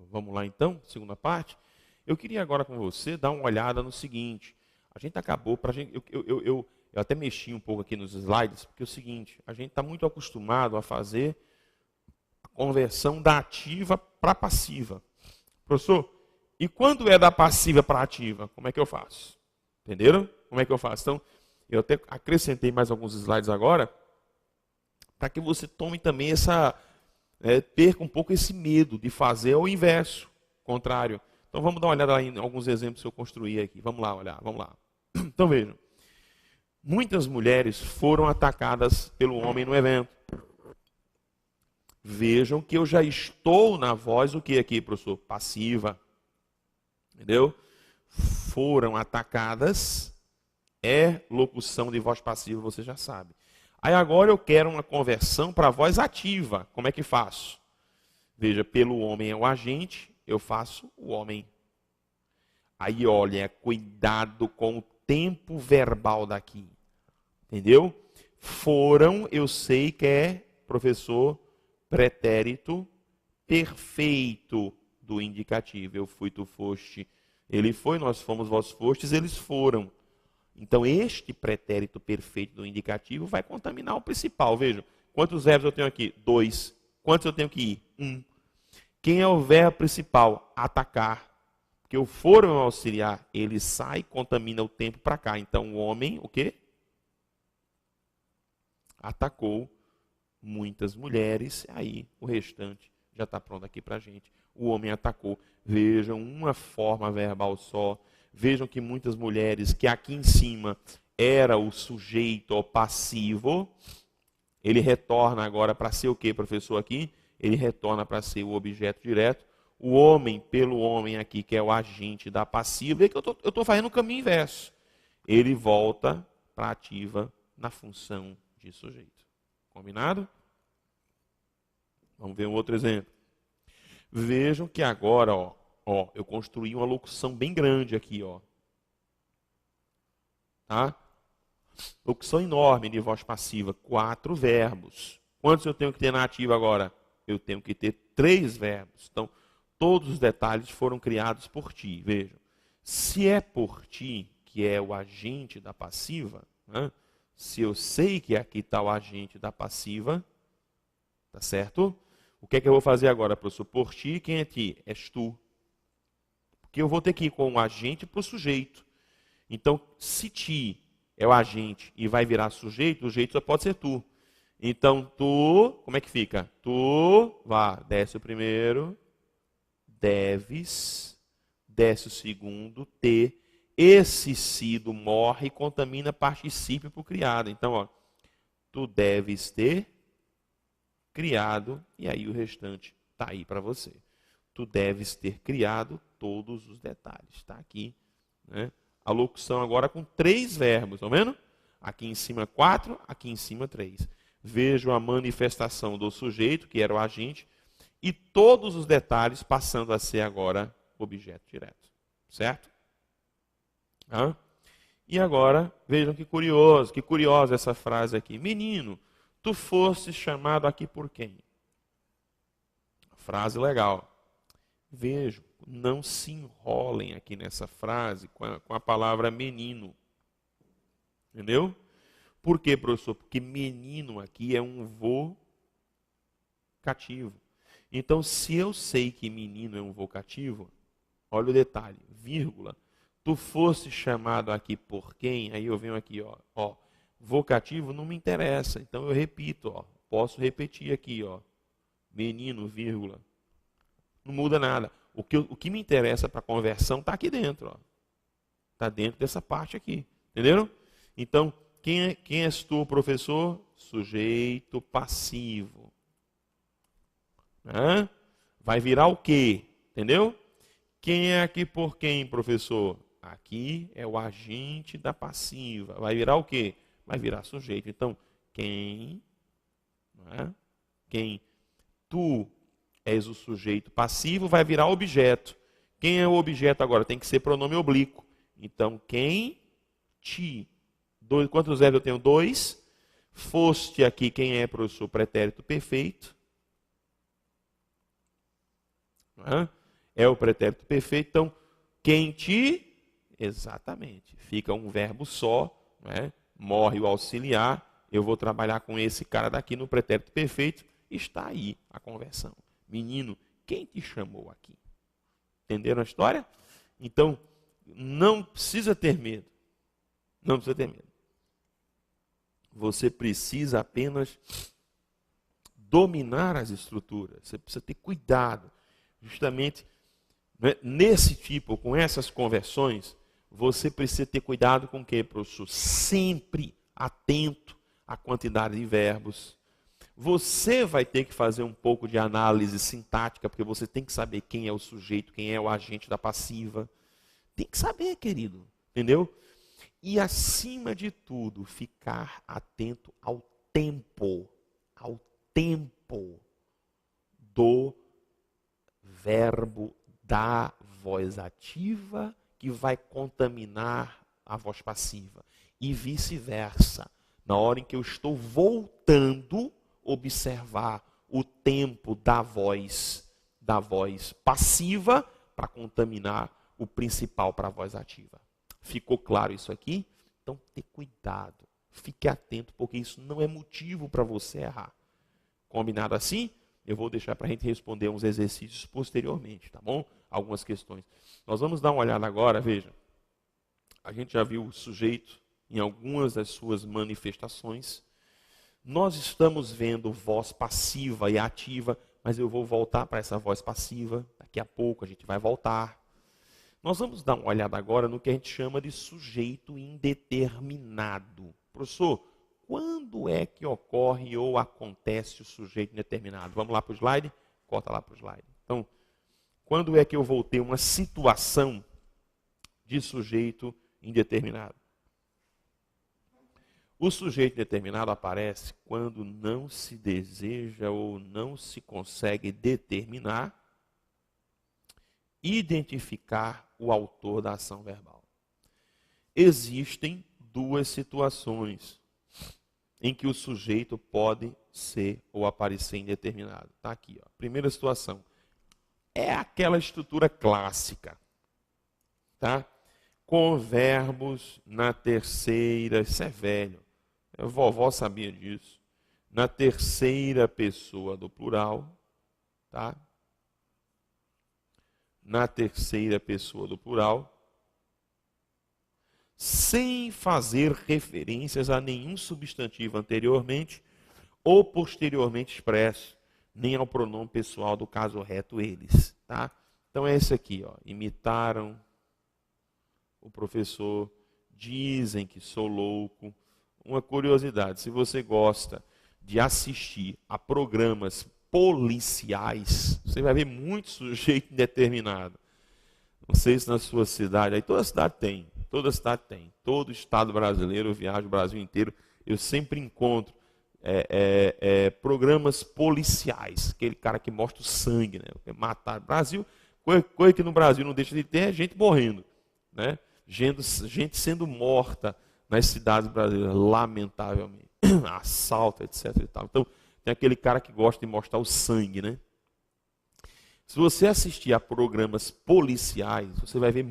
Vamos lá então, segunda parte. Eu queria agora com você dar uma olhada no seguinte. A gente acabou, eu até mexi um pouco aqui nos slides, porque é o seguinte, a gente está muito acostumado a fazer a conversão da ativa para a passiva. Professor, e quando é da passiva para a ativa, como é que eu faço? Entenderam? Como é que eu faço? Então, eu até acrescentei mais alguns slides agora, para que você tome também perca um pouco esse medo de fazer o inverso, contrário. Então vamos dar uma olhada em alguns exemplos que eu construí aqui. Vamos lá olhar, vamos lá. Então vejam, muitas mulheres foram atacadas pelo homem no evento. Vejam que eu já estou na voz, o que aqui, professor? Passiva. Entendeu? Foram atacadas, é locução de voz passiva, você já sabe. Aí agora eu quero uma conversão para voz ativa. Como é que faço? Veja, pelo homem é o agente, eu faço o homem. Aí olha, cuidado com o tempo verbal daqui. Entendeu? Foram, eu sei que é, professor, pretérito perfeito do indicativo. Eu fui, tu foste, ele foi, nós fomos, vós fostes, eles foram. Então, este pretérito perfeito do indicativo vai contaminar o principal. Vejam, quantos verbos eu tenho aqui? 2. Quantos eu tenho que ir? 1. Quem é o verbo principal? Atacar. Porque o foram é um auxiliar, ele sai, contamina o tempo para cá. Então, o homem, o quê? Atacou muitas mulheres. Aí, o restante já está pronto aqui para a gente. O homem atacou. Vejam, uma forma verbal só. Vejam que muitas mulheres, que aqui em cima era o sujeito passivo, ele retorna agora para ser o que, professor, aqui? Ele retorna para ser o objeto direto. O homem, pelo homem aqui, que é o agente da passiva, vê que eu estou fazendo o caminho inverso. Ele volta para a ativa na função de sujeito. Combinado? Vamos ver um outro exemplo. Vejam que agora, eu construí uma locução bem grande aqui, tá? Locução enorme de voz passiva, 4 verbos. Quantos eu tenho que ter na ativa agora? Eu tenho que ter 3 verbos. Então, todos os detalhes foram criados por ti. Vejam, se é por ti, que é o agente da passiva, né? Se eu sei que aqui está o agente da passiva, tá certo? O que é que eu vou fazer agora, professor? Por ti, quem é ti? És tu. Porque eu vou ter que ir com o agente para o sujeito. Então, se ti é o agente e vai virar sujeito, o sujeito só pode ser tu. Então, tu, como é que fica? Tu, desce o primeiro, deves, desce o segundo, ter. Esse sido morre e contamina particípio para o criado. Então, tu deves ter criado, e aí o restante está aí para você. Tu deves ter criado todos os detalhes. Está aqui, né? A locução agora com 3 verbos, estão vendo? Aqui em cima 4, aqui em cima 3. Vejo a manifestação do sujeito, que era o agente, e todos os detalhes passando a ser agora objeto direto. Certo? E agora, vejam que curiosa essa frase aqui. Menino, tu foste chamado aqui por quem? Frase legal. Vejam, não se enrolem aqui nessa frase com a palavra menino. Entendeu? Por quê, professor? Porque menino aqui é um vocativo. Então, se eu sei que menino é um vocativo, olha o detalhe, vírgula. Tu foste chamado aqui por quem? Aí eu venho aqui, vocativo não me interessa. Então eu repito, posso repetir aqui, menino, vírgula. Não muda nada. O que me interessa para a conversão está aqui dentro, está dentro dessa parte aqui. Entenderam? Então, quem és tu, professor? Sujeito passivo. Vai virar o quê? Entendeu? Quem é aqui por quem, professor? Aqui é o agente da passiva. Vai virar o quê? Vai virar sujeito. Então, quem tu és o sujeito passivo, vai virar objeto. Quem é o objeto agora? Tem que ser pronome oblíquo. Então, quem ti. Quantos verbos eu tenho? 2. Foste aqui, quem é, professor? Pretérito perfeito. é o pretérito perfeito. Então, quem te... Exatamente. Fica um verbo só, né? Morre o auxiliar, eu vou trabalhar com esse cara daqui no pretérito perfeito. Está aí a conversão. Menino, quem te chamou aqui? Entenderam a história? Então, não precisa ter medo. Não precisa ter medo. Você precisa apenas dominar as estruturas. Você precisa ter cuidado. Justamente, né, nesse tipo, com essas conversões, você precisa ter cuidado com o quê, professor? Sempre atento à quantidade de verbos. Você vai ter que fazer um pouco de análise sintática, porque você tem que saber quem é o sujeito, quem é o agente da passiva. Tem que saber, querido. Entendeu? E, acima de tudo, ficar atento ao tempo do verbo da voz ativa que vai contaminar a voz passiva. E vice-versa. Na hora em que eu estou voltando, observar o tempo da voz passiva para contaminar o principal para a voz ativa. Ficou claro isso aqui? Então, ter cuidado. Fique atento, porque isso não é motivo para você errar. Combinado assim? Eu vou deixar para a gente responder uns exercícios posteriormente, tá bom? Algumas questões. Nós vamos dar uma olhada agora, veja. A gente já viu o sujeito em algumas das suas manifestações. Nós estamos vendo voz passiva e ativa, mas eu vou voltar para essa voz passiva. Daqui a pouco a gente vai voltar. Nós vamos dar uma olhada agora no que a gente chama de sujeito indeterminado. Professor, quando é que ocorre ou acontece o sujeito indeterminado? Vamos lá para o slide? Corta lá para o slide. Então, quando é que eu vou ter uma situação de sujeito indeterminado? O sujeito indeterminado aparece quando não se deseja ou não se consegue determinar, identificar o autor da ação verbal. Existem duas situações em que o sujeito pode ser ou aparecer indeterminado. Está aqui, ó. Primeira situação. É aquela estrutura clássica. Tá? Com verbos na terceira, isso é velho. A vovó sabia disso. Na terceira pessoa do plural. Tá? Na terceira pessoa do plural, sem fazer referências a nenhum substantivo anteriormente ou posteriormente expresso, nem ao pronome pessoal do caso reto eles. Tá? Então é esse aqui, ó. Imitaram o professor, dizem que sou louco. Uma curiosidade, se você gosta de assistir a programas policiais, você vai ver muito sujeito indeterminado. Não sei se na sua cidade, aí toda cidade tem, todo estado brasileiro, eu viajo o Brasil inteiro, eu sempre encontro programas policiais, aquele cara que mostra o sangue, né? Matar. Brasil, coisa que no Brasil não deixa de ter é gente morrendo, né? Gente sendo morta nas cidades brasileiras, lamentavelmente, assalto, etc. E tal. Então, tem aquele cara que gosta de mostrar o sangue, né? Se você assistir a programas policiais, você vai ver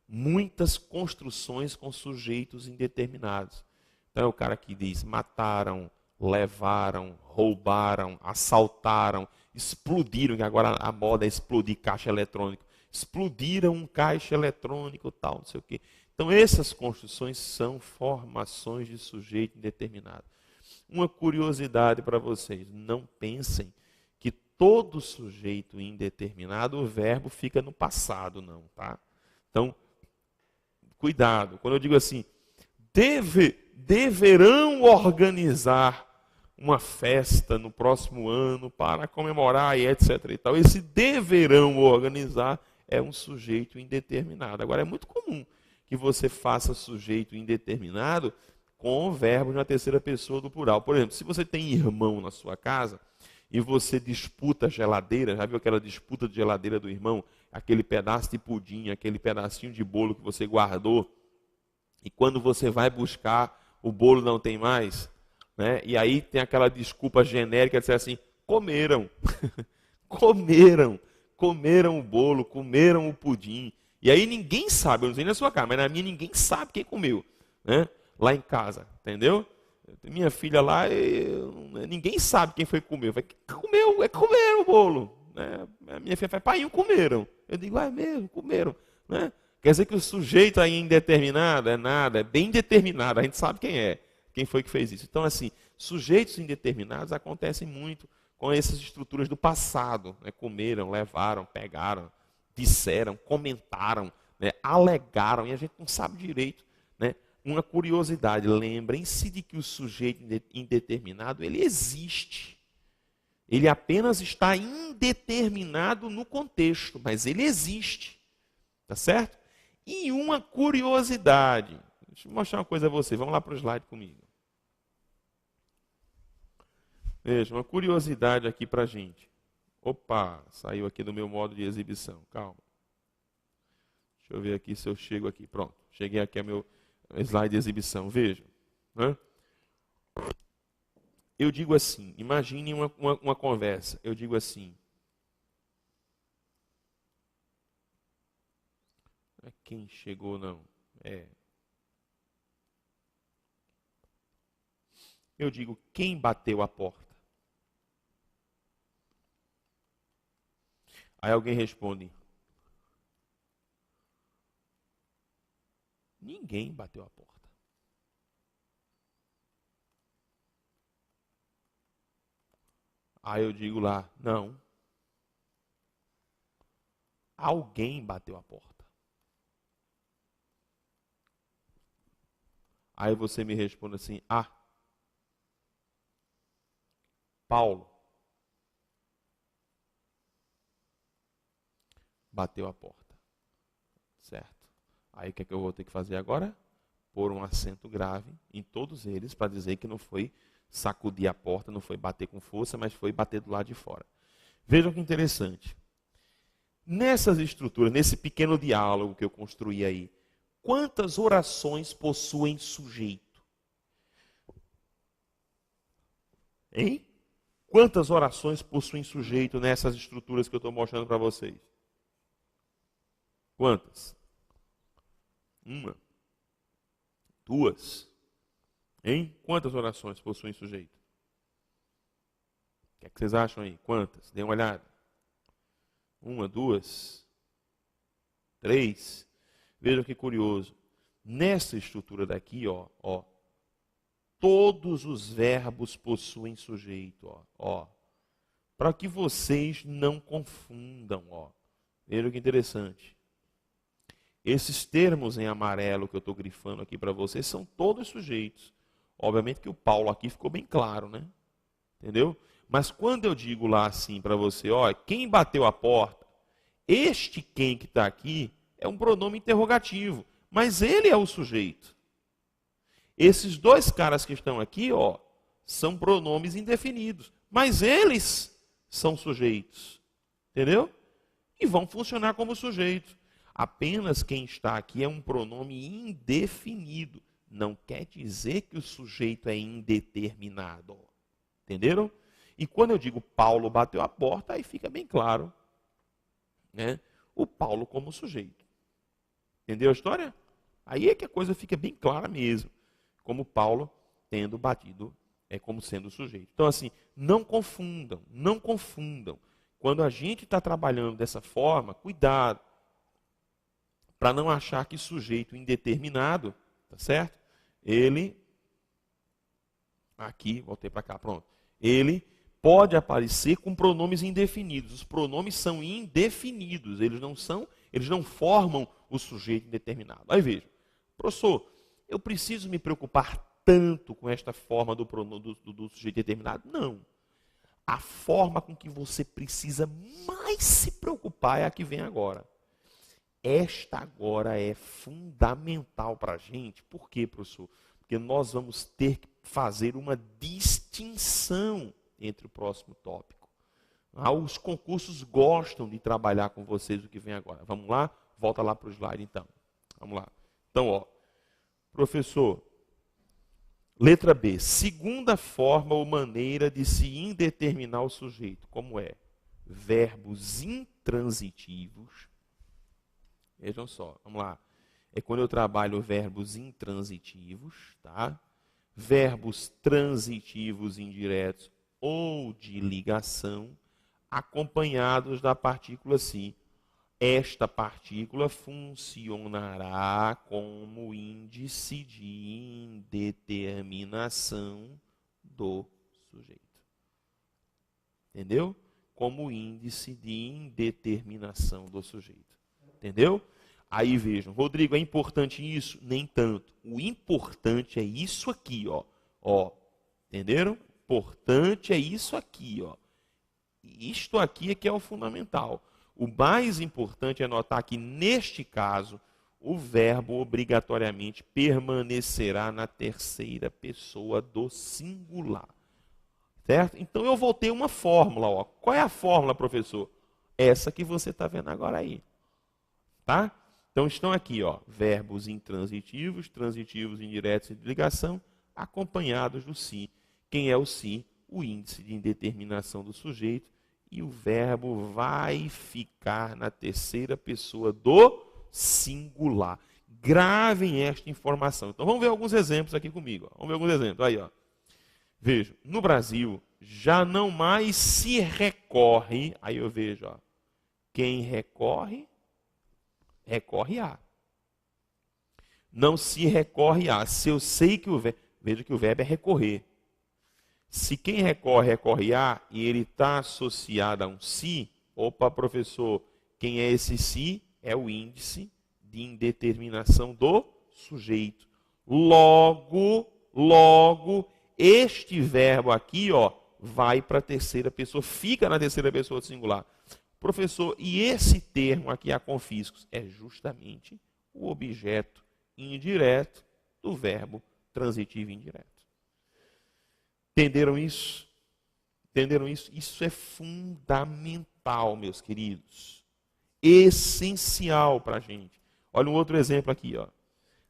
muitas construções com sujeitos indeterminados. Então é o cara que diz, mataram, levaram, roubaram, assaltaram, explodiram, que agora a moda é explodir caixa eletrônica. Explodiram um caixa eletrônico, tal, não sei o quê. Então essas construções são formações de sujeito indeterminado. Uma curiosidade para vocês, não pensem que todo sujeito indeterminado, o verbo fica no passado, não, tá? Então, cuidado, quando eu digo assim, deverão organizar uma festa no próximo ano para comemorar e etc. e tal. Esse deverão organizar é um sujeito indeterminado. Agora, é muito comum que você faça sujeito indeterminado com verbos na terceira pessoa do plural. Por exemplo, se você tem irmão na sua casa e você disputa geladeira, já viu aquela disputa de geladeira do irmão? Aquele pedaço de pudim, aquele pedacinho de bolo que você guardou, e quando você vai buscar, o bolo não tem mais, né? E aí tem aquela desculpa genérica de dizer assim, comeram, comeram o bolo, comeram o pudim. E aí ninguém sabe, eu não sei na sua casa, mas na minha ninguém sabe quem comeu, né? Lá em casa, entendeu? Minha filha lá, ninguém sabe quem foi que comeu. Vai, comeu, comeram o bolo. Né? A minha filha fala, pai, comeram. Eu digo, é mesmo, comeram. Né? Quer dizer que o sujeito aí indeterminado é nada, é bem determinado, a gente sabe quem é, quem foi que fez isso. Então, assim, sujeitos indeterminados acontecem muito com essas estruturas do passado. Né? Comeram, levaram, pegaram, disseram, comentaram, né? Alegaram, e a gente não sabe direito. Né? Uma curiosidade, lembrem-se de que o sujeito indeterminado, ele existe. Ele apenas está indeterminado no contexto, mas ele existe. Tá certo? E uma curiosidade. Deixa eu mostrar uma coisa a você. Vamos lá para o slide comigo. Veja, uma curiosidade aqui para a gente. Opa, saiu aqui do meu modo de exibição. Calma. Deixa eu ver aqui se eu chego aqui. Pronto, cheguei aqui ao meu slide de exibição. Veja. Né? Eu digo assim, imagine uma conversa. Eu digo assim. Não é quem chegou, não. Eu digo, quem bateu a porta? Aí alguém responde, ninguém bateu a porta. Aí eu digo lá, não. Alguém bateu a porta. Aí você me responde assim, Paulo bateu a porta. Certo. Aí o que é que eu vou ter que fazer agora? Pôr um acento grave em todos eles para dizer que não foi sacudir a porta, não foi bater com força, mas foi bater do lado de fora. Vejam que interessante. Nessas estruturas, nesse pequeno diálogo que eu construí aí, quantas orações possuem sujeito? Hein? Quantas orações possuem sujeito nessas estruturas que eu estou mostrando para vocês? Quantas? Uma. Duas. Hein? Quantas orações possuem sujeito? O que é que vocês acham aí? Quantas? Dê uma olhada. Uma, duas, três. Vejam que curioso. Nessa estrutura daqui, ó, todos os verbos possuem sujeito, ó. Para que vocês não confundam, ó. Vejam que interessante. Esses termos em amarelo que eu estou grifando aqui para vocês são todos sujeitos. Obviamente que o Paulo aqui ficou bem claro, né? Entendeu? Mas quando eu digo lá assim para você, ó, quem bateu a porta, este quem que está aqui é um pronome interrogativo, mas ele é o sujeito. Esses dois caras que estão aqui, ó, são pronomes indefinidos, mas eles são sujeitos. Entendeu? E vão funcionar como sujeito. Apenas quem está aqui é um pronome indefinido. Não quer dizer que o sujeito é indeterminado. Entenderam? E quando eu digo Paulo bateu a porta, aí fica bem claro, né? O Paulo como sujeito. Entendeu a história? Aí é que a coisa fica bem clara mesmo. Como Paulo tendo batido, como sendo sujeito. Então assim, não confundam, não confundam. Quando a gente está trabalhando dessa forma, cuidado. Para não achar que sujeito indeterminado, tá certo? Ele, aqui, voltei para cá, pronto. Ele pode aparecer com pronomes indefinidos. Os pronomes são indefinidos, eles não formam o sujeito indeterminado. Aí veja, professor, eu preciso me preocupar tanto com esta forma do sujeito determinado? Não. A forma com que você precisa mais se preocupar é a que vem agora. Esta agora é fundamental para a gente. Por quê, professor? Porque nós vamos ter que fazer uma distinção entre o próximo tópico. Os concursos gostam de trabalhar com vocês o que vem agora. Vamos lá? Volta lá para o slide, então. Vamos lá. Então, ó, professor, letra B. Segunda forma ou maneira de se indeterminar o sujeito. Como é? Verbos intransitivos. Vejam só, vamos lá. É quando eu trabalho verbos intransitivos, tá? Verbos transitivos indiretos ou de ligação, acompanhados da partícula si. Esta partícula funcionará como índice de indeterminação do sujeito. Entendeu? Como índice de indeterminação do sujeito. Entendeu? Aí vejam, Rodrigo, é importante isso? Nem tanto. O importante é isso aqui, ó. Ó, entenderam? Importante é isso aqui, ó. Isto aqui é que é o fundamental. O mais importante é notar que, neste caso, o verbo obrigatoriamente permanecerá na terceira pessoa do singular. Certo? Então eu vou ter uma fórmula. Ó. Qual é a fórmula, professor? Essa que você está vendo agora aí. Tá? Então estão aqui, ó, verbos intransitivos, transitivos indiretos e de ligação, acompanhados do si. Quem é o si? O índice de indeterminação do sujeito. E o verbo vai ficar na terceira pessoa do singular. Gravem esta informação. Então vamos ver alguns exemplos aqui comigo. Ó. Vamos ver alguns exemplos. Aí, ó. Vejo, no Brasil já não mais se recorre. Aí eu vejo, ó, quem recorre, recorre a. Não se recorre a. Se eu sei que o verbo, veja que o verbo é recorrer. Se quem recorre, recorre a, e ele está associado a um si, opa, professor, quem é esse si? É o índice de indeterminação do sujeito. Logo, este verbo aqui, ó, vai para a terceira pessoa, fica na terceira pessoa do singular. Professor, e esse termo aqui, aconfiscos, é justamente o objeto indireto do verbo transitivo indireto. Entenderam isso? Entenderam isso? Isso é fundamental, meus queridos. Essencial para a gente. Olha um outro exemplo aqui, ó.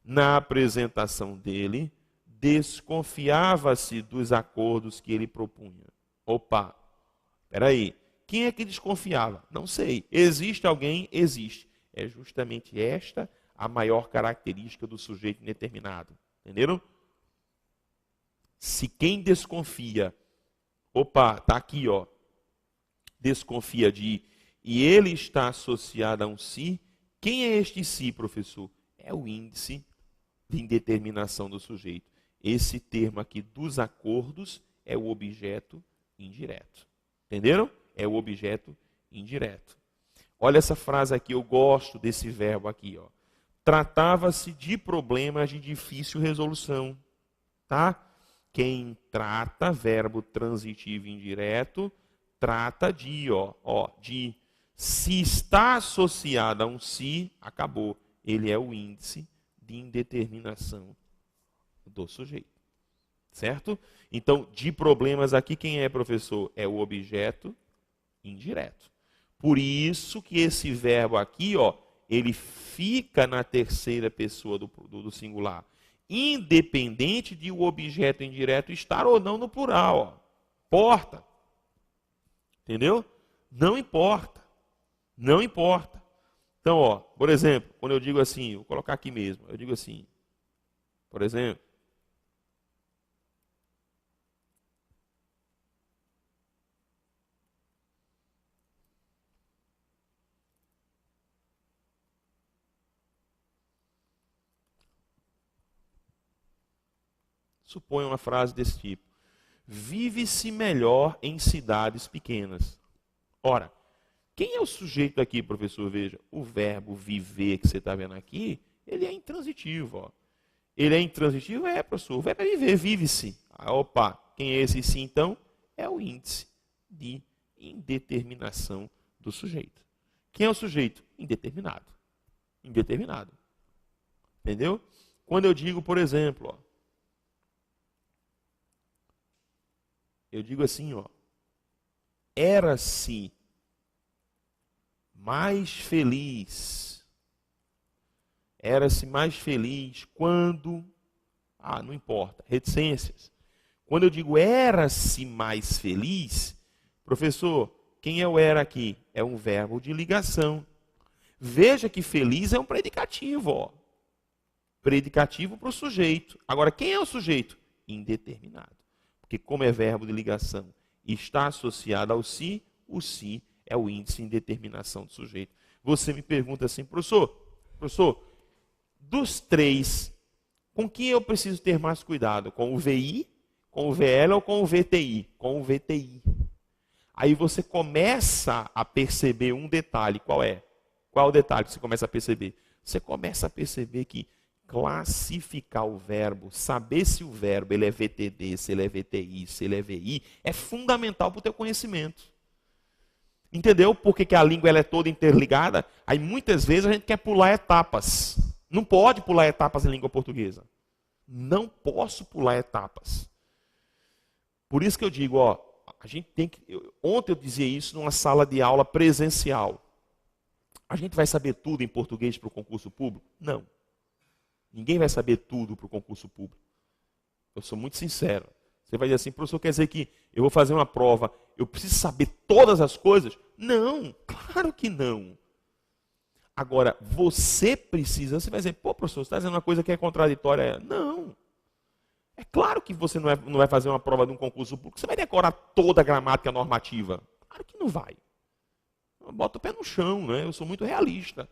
Na apresentação dele, desconfiava-se dos acordos que ele propunha. Opa, espera aí. Quem é que desconfiava? Não sei. Existe alguém? Existe. É justamente esta a maior característica do sujeito indeterminado. Entenderam? Se quem desconfia, opa, está aqui, ó, desconfia de, e ele está associado a um si, quem é este si, professor? É o índice de indeterminação do sujeito. Esse termo aqui dos acordos é o objeto indireto. Entenderam? É o objeto indireto. Olha essa frase aqui, eu gosto desse verbo aqui, ó. Tratava-se de problemas de difícil resolução, tá? Quem trata, verbo transitivo indireto, trata de, ó, de. Se está associado a um si, acabou. Ele é o índice de indeterminação do sujeito. Certo? Então, de problemas aqui, quem é, professor? É o objeto indireto. Por isso que esse verbo aqui, ó, ele fica na terceira pessoa do singular. Independente de o objeto indireto estar ou não no plural. Ó. Importa. Entendeu? Não importa. Não importa. Então, ó, por exemplo, quando eu digo assim, vou colocar aqui mesmo, eu digo assim, por exemplo, suponha uma frase desse tipo. Vive-se melhor em cidades pequenas. Ora, quem é o sujeito aqui, professor? Veja, o verbo viver que você está vendo aqui, ele é intransitivo. Ó. Ele é intransitivo? É, professor. O verbo é viver, vive-se. Ah, opa, quem é esse sim, então? É o índice de indeterminação do sujeito. Quem é o sujeito? Indeterminado. Indeterminado. Entendeu? Quando eu digo, por exemplo, ó, eu digo assim, ó, era-se mais feliz. Era-se mais feliz quando... Ah, não importa, reticências. Quando eu digo era-se mais feliz, professor, Quem é o era aqui? É um verbo de ligação. Veja que feliz é um predicativo, ó. Predicativo para o sujeito. Agora, quem é o sujeito? Indeterminado. Porque como é verbo de ligação e está associado ao si, o si é o índice de indeterminação do sujeito. Você me pergunta assim, professor, dos três, com quem eu preciso ter mais cuidado? Com o VI, com o VL ou com o VTI? Com o VTI. Aí você começa a perceber um detalhe. Qual é? Qual é o detalhe que você começa a perceber? Você começa a perceber que classificar o verbo, saber se o verbo ele é VTD, se ele é VTI, se ele é VI, é fundamental para o teu conhecimento. Entendeu? Porque que a língua ela é toda interligada? Aí muitas vezes a gente quer pular etapas. Não pode pular etapas em língua portuguesa. Não posso pular etapas. Por isso que eu digo, ó, a gente tem que. Ontem eu dizia isso numa sala de aula presencial. A gente vai saber tudo em português para o concurso público? Não. Ninguém vai saber tudo para o concurso público. Eu sou muito sincero. Você vai dizer assim, professor, quer dizer que eu vou fazer uma prova, eu preciso saber todas as coisas? Não, claro que não. Agora, você precisa, você vai dizer, pô, professor, você está dizendo uma coisa que é contraditória. Não. É claro que você não vai fazer uma prova de um concurso público, você vai decorar toda a gramática normativa. Claro que não vai. Bota o pé no chão, né? Eu sou muito realista.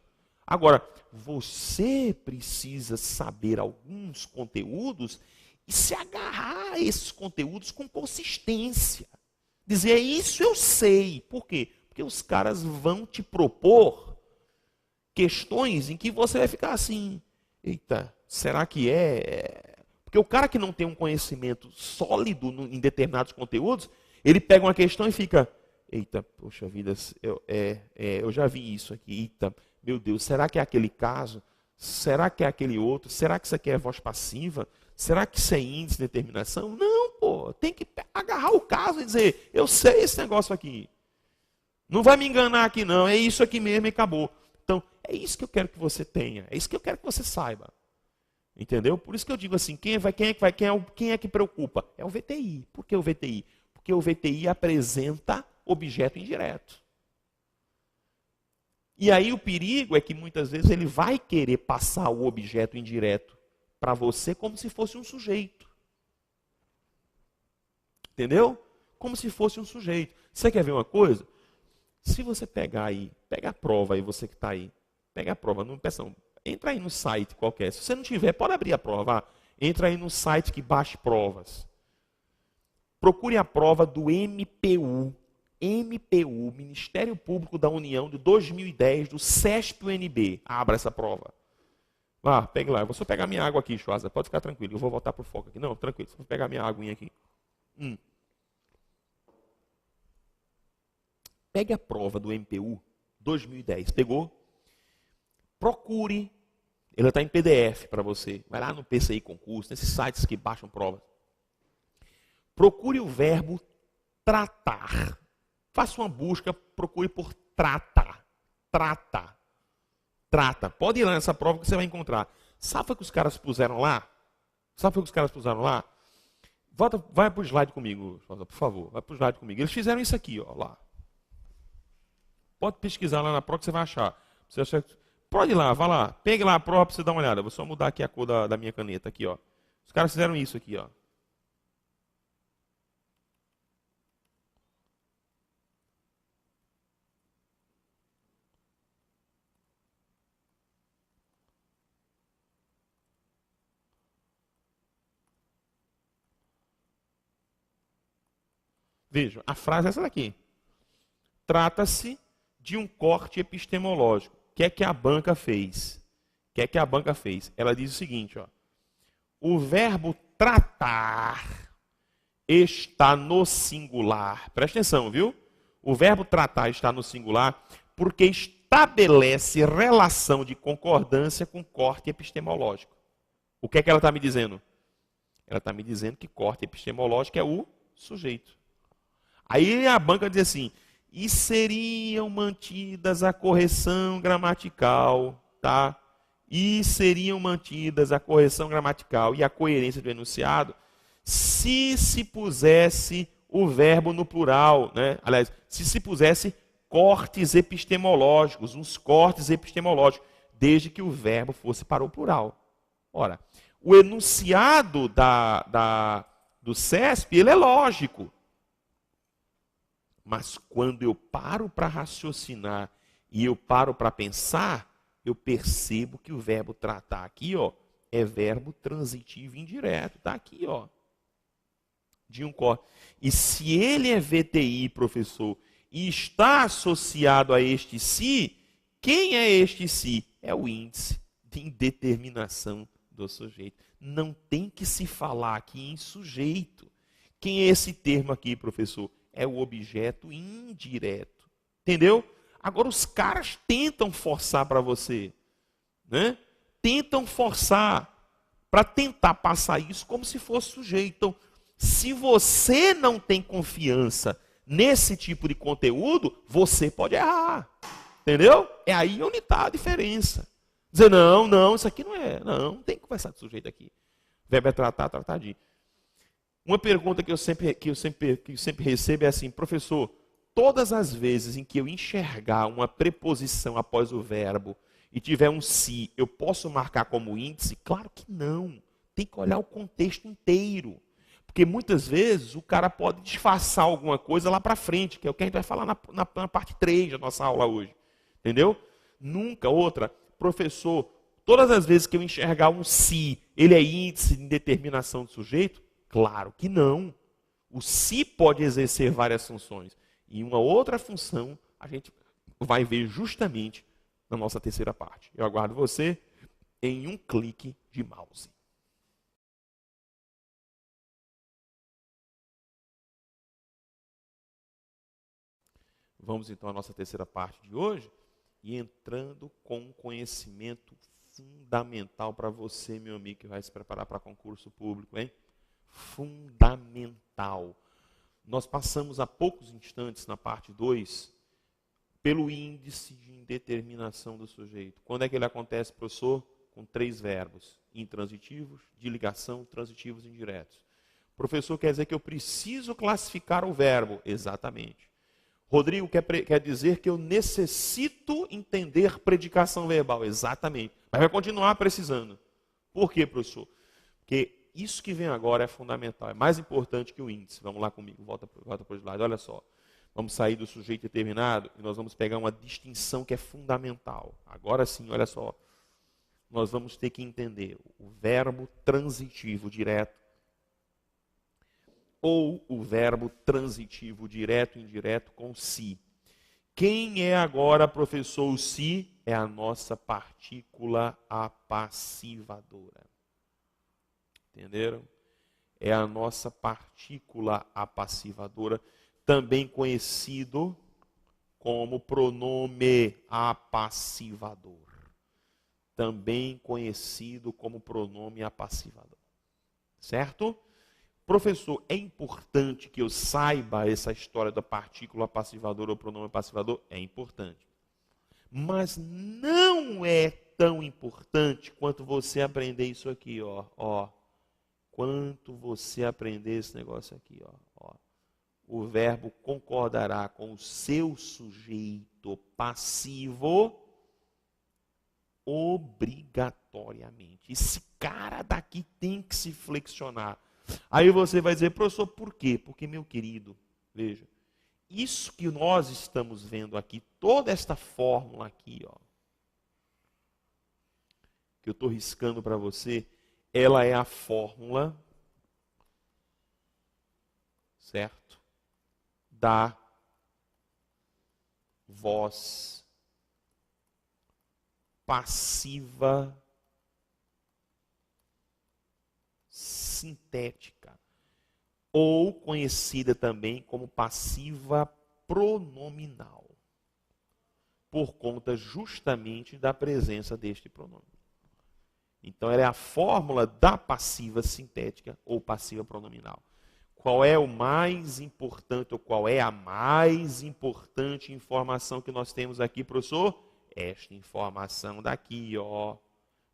Agora, você precisa saber alguns conteúdos e se agarrar a esses conteúdos com consistência. Dizer, isso eu sei. Por quê? Porque os caras vão te propor questões em que você vai ficar assim, eita, será que é? Porque o cara que não tem um conhecimento sólido em determinados conteúdos, ele pega uma questão e fica, eita, poxa vida, eu já vi isso aqui, eita, meu Deus, será que é aquele caso? Será que é aquele outro? Será que isso aqui é voz passiva? Será que isso é índice de determinação? Não, pô, tem que agarrar o caso e dizer, eu sei esse negócio aqui. Não vai me enganar aqui não, é isso aqui mesmo e acabou. Então, é isso que eu quero que você tenha, é isso que eu quero que você saiba. Entendeu? Por isso que eu digo assim, quem é que preocupa? É o VTI. Por que o VTI? Porque o VTI apresenta objeto indireto. E aí o perigo é que muitas vezes ele vai querer passar o objeto indireto para você como se fosse um sujeito. Entendeu? Como se fosse um sujeito. Você quer ver uma coisa? Se você pegar aí, pega a prova aí, você que está aí, pega a prova, não peça não. Entra aí no site qualquer. Se você não tiver, pode abrir a prova. Entra aí no site que baixe provas. Procure a prova do MPU. MPU, Ministério Público da União de 2010, do CESP-UNB. Abra essa prova. Vá, pegue lá. Eu vou só pegar minha água aqui, Schwarza. Pode ficar tranquilo. Eu vou voltar para o foco aqui. Não, tranquilo. Só vou pegar minha aguinha aqui. Pegue a prova do MPU 2010. Pegou? Procure. Ela está em PDF para você. Vai lá no PCI Concurso, nesses sites que baixam provas. Procure o verbo tratar. Faça uma busca, procure por trata. Trata. Trata. Pode ir lá nessa prova que você vai encontrar. Sabe o que os caras puseram lá? Vai para o slide comigo, por favor. Vai para o slide comigo. Eles fizeram isso aqui, ó, lá. Pode pesquisar lá na prova que você vai achar. Pode ir lá, vá lá. Pegue lá a prova para você dar uma olhada. Vou só mudar aqui a cor da minha caneta. Aqui, ó. Os caras fizeram isso aqui, ó. Vejam, a frase é essa daqui. Trata-se de um corte epistemológico. O que é que a banca fez? Ela diz o seguinte, ó. O verbo tratar está no singular. Presta atenção, viu? O verbo tratar está no singular porque estabelece relação de concordância com corte epistemológico. O que é que ela está me dizendo? Ela está me dizendo que corte epistemológico é o sujeito. Aí a banca diz assim, e seriam mantidas a correção gramatical, tá? E seriam mantidas a correção gramatical e a coerência do enunciado se pusesse o verbo no plural, né? Aliás, se pusesse cortes epistemológicos, uns cortes epistemológicos, desde que o verbo fosse para o plural. Ora, o enunciado do CESP, ele é lógico. Mas quando eu paro para raciocinar e eu paro para pensar, eu percebo que o verbo tratar aqui, ó, é verbo transitivo indireto. Está aqui, ó. De um corte. E se ele é VTI, professor, e está associado a este si, quem é este si? É o índice de indeterminação do sujeito. Não tem que se falar aqui em sujeito. Quem é esse termo aqui, professor? É o objeto indireto. Entendeu? Agora os caras tentam forçar para você, né? Tentam forçar para tentar passar isso como se fosse sujeito. Então, se você não tem confiança nesse tipo de conteúdo, você pode errar. Entendeu? É aí onde está a diferença. Dizer, não, isso aqui não é. Não tem que conversar de sujeito aqui. O verbo é tratar, tratadinho. Uma pergunta que eu sempre recebo é assim, professor, todas as vezes em que eu enxergar uma preposição após o verbo e tiver um si, eu posso marcar como índice? Claro que não. Tem que olhar o contexto inteiro. Porque muitas vezes o cara pode disfarçar alguma coisa lá para frente, que é o que a gente vai falar na parte 3 da nossa aula hoje. Entendeu? Nunca, outra, professor, todas as vezes que eu enxergar um si, ele é índice de indeterminação do sujeito? Claro que não. O si pode exercer várias funções. E uma outra função a gente vai ver justamente na nossa terceira parte. Eu aguardo você em um clique de mouse. Vamos então à nossa terceira parte de hoje e entrando com um conhecimento fundamental para você, meu amigo, que vai se preparar para concurso público, hein? Fundamental. Nós passamos há poucos instantes na parte 2 pelo índice de indeterminação do sujeito. Quando é que ele acontece, professor? Com 3 verbos, intransitivos, de ligação, transitivos indiretos. Professor, quer dizer que eu preciso classificar o verbo? Exatamente. Rodrigo, quer dizer que eu necessito entender predicação verbal? Exatamente. Mas vai continuar precisando. Por quê, professor? Porque isso que vem agora é fundamental, é mais importante que o índice. Vamos lá comigo, volta para o slide, olha só. Vamos sair do sujeito determinado e nós vamos pegar uma distinção que é fundamental. Agora sim, olha só. Nós vamos ter que entender o verbo transitivo direto ou o verbo transitivo direto e indireto com si. Quem é agora, professor, o si? É a nossa partícula apassivadora. Entenderam? É a nossa partícula apassivadora, também conhecido como pronome apassivador. Também conhecido como pronome apassivador. Certo? Professor, é importante que eu saiba essa história da partícula apassivadora ou pronome apassivador? É importante. Mas não é tão importante quanto você aprender isso aqui, ó. Quanto você aprender esse negócio aqui, ó. O verbo concordará com o seu sujeito passivo obrigatoriamente. Esse cara daqui tem que se flexionar. Aí você vai dizer, professor, por quê? Porque, meu querido, veja, isso que nós estamos vendo aqui, toda esta fórmula aqui, ó, que eu estou riscando para você, ela é a fórmula, certo? Da voz passiva sintética, ou conhecida também como passiva pronominal, por conta justamente da presença deste pronome. Então, ela é a fórmula da passiva sintética ou passiva pronominal. Qual é o mais importante, ou qual é a mais importante informação que nós temos aqui, professor? Esta informação daqui, ó.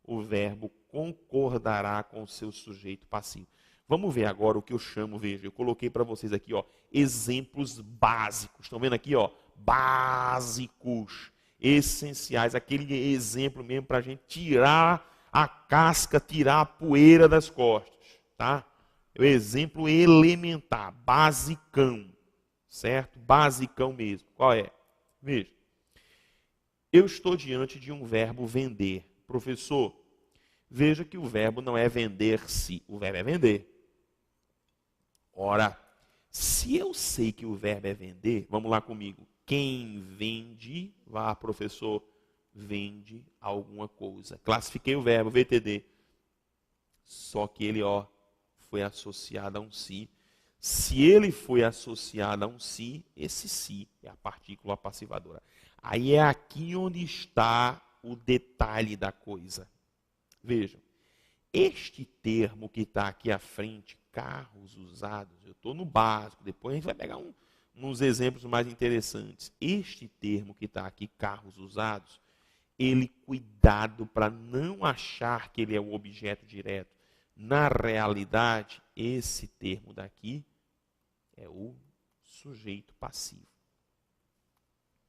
O verbo concordará com o seu sujeito passivo. Vamos ver agora o que eu chamo, veja, eu coloquei para vocês aqui, ó, exemplos básicos. Estão vendo aqui, ó, básicos, essenciais, aquele exemplo mesmo para a gente tirar a casca, tirar a poeira das costas, tá? É o exemplo elementar, basicão, certo? Basicão mesmo. Qual é? Veja, eu estou diante de um verbo vender. Professor, veja que o verbo não é vender-se, o verbo é vender. Ora, se eu sei que o verbo é vender, vamos lá comigo. Quem vende, vá, professor, vende alguma coisa. Classifiquei o verbo, VTD. Só que ele, ó, foi associado a um si. Se ele foi associado a um si, esse si é a partícula passivadora. Aí é aqui onde está o detalhe da coisa. Vejam, este termo que está aqui à frente, carros usados, eu estou no básico, depois a gente vai pegar uns exemplos mais interessantes. Este termo que está aqui, carros usados, ele, cuidado para não achar que ele é o objeto direto. Na realidade, esse termo daqui é o sujeito passivo.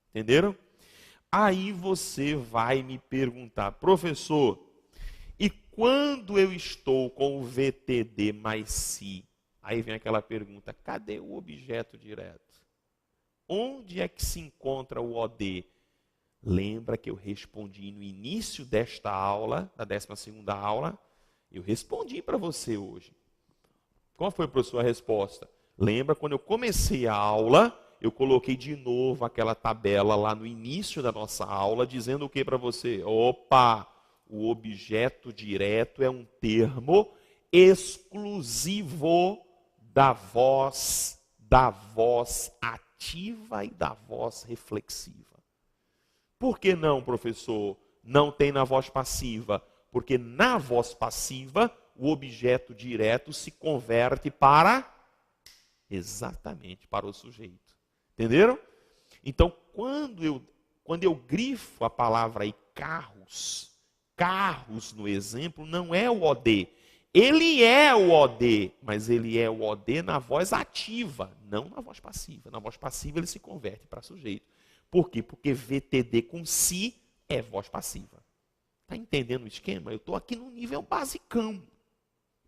Entenderam? Aí você vai me perguntar, professor, e quando eu estou com o VTD mais si? Aí vem aquela pergunta, cadê o objeto direto? Onde é que se encontra o OD? Lembra que eu respondi no início desta aula, da 12ª aula? Eu respondi para você hoje. Qual foi, professor, a resposta? Lembra quando eu comecei a aula, eu coloquei de novo aquela tabela lá no início da nossa aula, dizendo o que para você? Opa, o objeto direto é um termo exclusivo da voz ativa e da voz reflexiva. Por que não, professor? Não tem na voz passiva. Porque na voz passiva, o objeto direto se converte exatamente para o sujeito. Entenderam? Então, quando eu grifo a palavra aí, carros no exemplo, não é o OD. Ele é o OD, mas ele é o OD na voz ativa, não na voz passiva. Na voz passiva ele se converte para sujeito. Por quê? Porque VTD com si é voz passiva. Está entendendo o esquema? Eu estou aqui no nível basicão.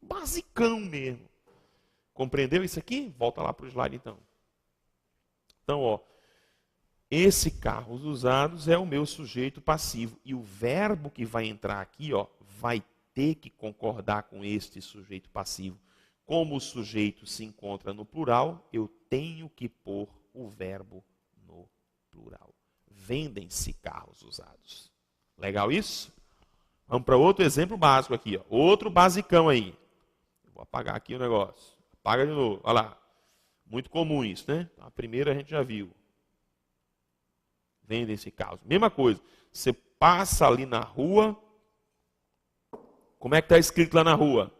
Basicão mesmo. Compreendeu isso aqui? Volta lá para o slide então. Então, ó, esse carros usados é o meu sujeito passivo. E o verbo que vai entrar aqui, ó, vai ter que concordar com este sujeito passivo. Como o sujeito se encontra no plural, eu tenho que pôr o verbo no plural. Vendem-se carros usados. Legal isso? Vamos para outro exemplo básico aqui. Ó. Outro basicão aí. Vou apagar aqui o negócio. Apaga de novo. Olha lá. Muito comum isso, né? A primeira a gente já viu. Vendem-se carros. Mesma coisa. Você passa ali na rua. Como é que está escrito lá na rua?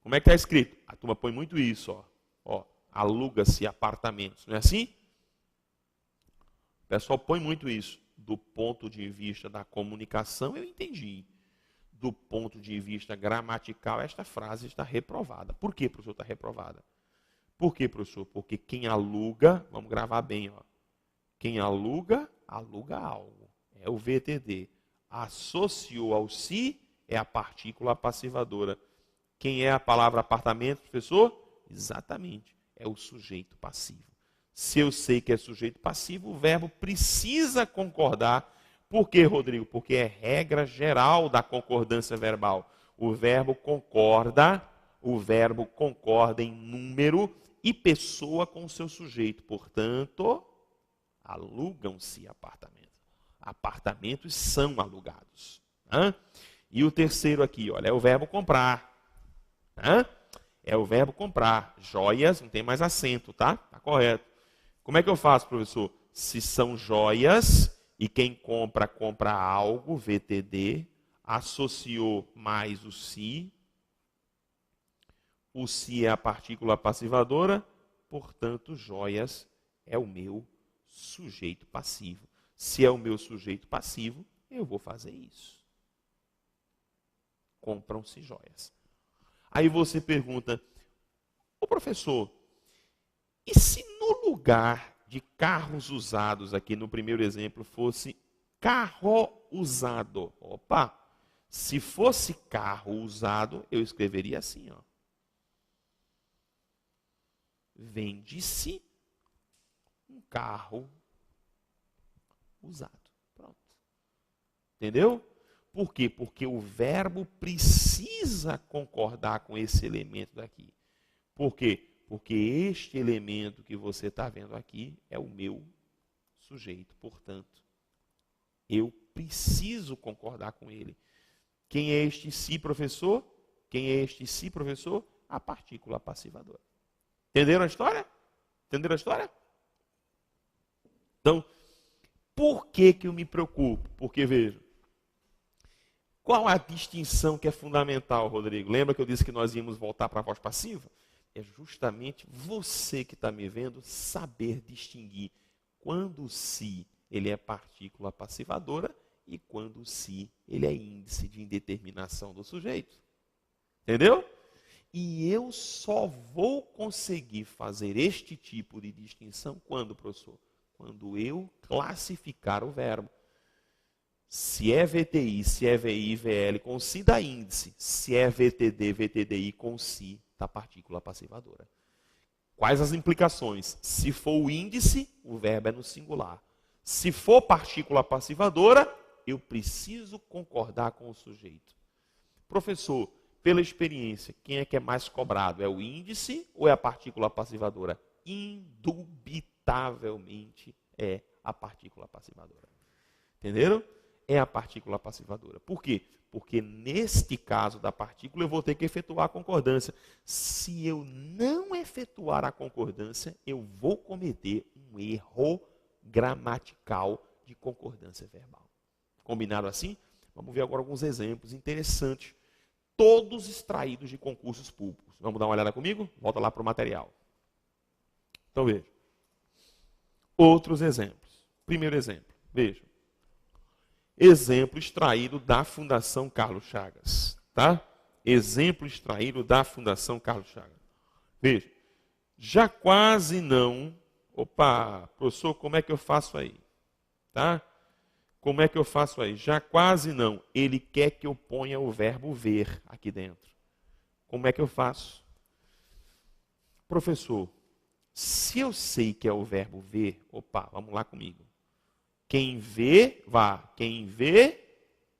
Como é que está escrito? A turma põe muito isso. Ó, aluga-se apartamentos. Não é assim? O pessoal põe muito isso. Do ponto de vista da comunicação, eu entendi. Do ponto de vista gramatical, esta frase está reprovada. Por que, professor, está reprovada? Por que, professor? Porque quem aluga, vamos gravar bem, ó. Quem aluga, aluga algo. É o VTD. Associou ao si, é a partícula passivadora. Quem é a palavra apartamento, professor? Exatamente, é o sujeito passivo. Se eu sei que é sujeito passivo, o verbo precisa concordar. Por quê, Rodrigo? Porque é regra geral da concordância verbal. O verbo concorda em número e pessoa com o seu sujeito. Portanto, alugam-se apartamentos. Apartamentos são alugados. E o terceiro aqui, olha, é o verbo comprar. É o verbo comprar. Joias, não tem mais acento, tá? Tá correto. Como é que eu faço, professor? Se são joias e quem compra, compra algo, VTD, associou mais o si. O si é a partícula passivadora, portanto, joias é o meu sujeito passivo. Se é o meu sujeito passivo, eu vou fazer isso. Compram-se joias. Aí você pergunta, Ô professor, e se no lugar de carros usados aqui no primeiro exemplo fosse carro usado? Opa! Se fosse carro usado, eu escreveria assim, ó. Vende-se um carro usado. Pronto. Entendeu? Por quê? Porque o verbo precisa concordar com esse elemento daqui. Por quê? Porque este elemento que você está vendo aqui é o meu sujeito. Portanto, eu preciso concordar com ele. Quem é este si, professor? Quem é este si, professor? A partícula passivadora. Entenderam a história? Entenderam a história? Então, por que eu me preocupo? Porque, veja, qual a distinção que é fundamental, Rodrigo? Lembra que eu disse que nós íamos voltar para a voz passiva? É justamente você que está me vendo saber distinguir quando o si ele é partícula passivadora e quando o si ele é índice de indeterminação do sujeito. Entendeu? E eu só vou conseguir fazer este tipo de distinção quando, professor? Quando eu classificar o verbo. Se é VTI, se é VI, VL com si dá índice. Se é VTD, VTDI com si da partícula passivadora. Quais as implicações? Se for o índice, o verbo é no singular. Se for partícula passivadora, eu preciso concordar com o sujeito. Professor, pela experiência, quem é que é mais cobrado? É o índice ou é a partícula passivadora? Indubitavelmente é a partícula passivadora. Entenderam? É a partícula passivadora. Por quê? Porque neste caso da partícula eu vou ter que efetuar a concordância. Se eu não efetuar a concordância, eu vou cometer um erro gramatical de concordância verbal. Combinado assim? Vamos ver agora alguns exemplos interessantes, todos extraídos de concursos públicos. Vamos dar uma olhada comigo? Volta lá para o material. Então veja. Outros exemplos. Primeiro exemplo, veja. Exemplo extraído da Fundação Carlos Chagas. Tá? Exemplo extraído da Fundação Carlos Chagas. Veja. Já quase não... Opa, professor, como é que eu faço aí? Tá? Como é que eu faço aí? Já quase não. Ele quer que eu ponha o verbo ver aqui dentro. Como é que eu faço? Professor, se eu sei que é o verbo ver, opa, vamos lá comigo. Quem vê, vá. Quem vê,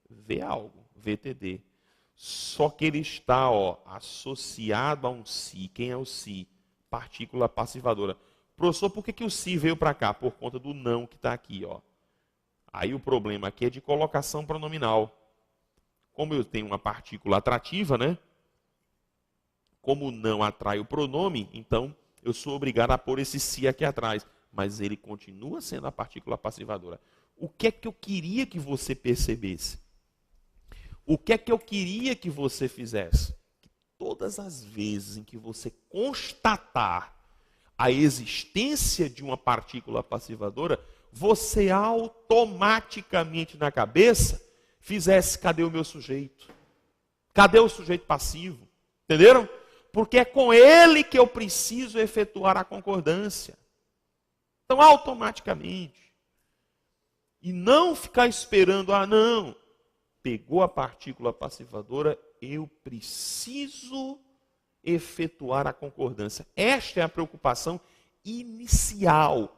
vê algo. VTD. Só que ele está associado a um si. Quem é o si? Partícula passivadora. Professor, por que o si veio para cá? Por conta do não que está aqui, ó. Aí o problema aqui é de colocação pronominal. Como eu tenho uma partícula atrativa, né? Como não atrai o pronome, então eu sou obrigado a pôr esse si aqui atrás. Mas ele continua sendo a partícula passivadora. O que é que eu queria que você percebesse? O que é que eu queria que você fizesse? Que todas as vezes em que você constatar a existência de uma partícula passivadora, você automaticamente na cabeça fizesse, cadê o meu sujeito? Cadê o sujeito passivo? Entenderam? Porque é com ele que eu preciso efetuar a concordância. Então, automaticamente. E não ficar esperando, não. Pegou a partícula passivadora, eu preciso efetuar a concordância. Esta é a preocupação inicial.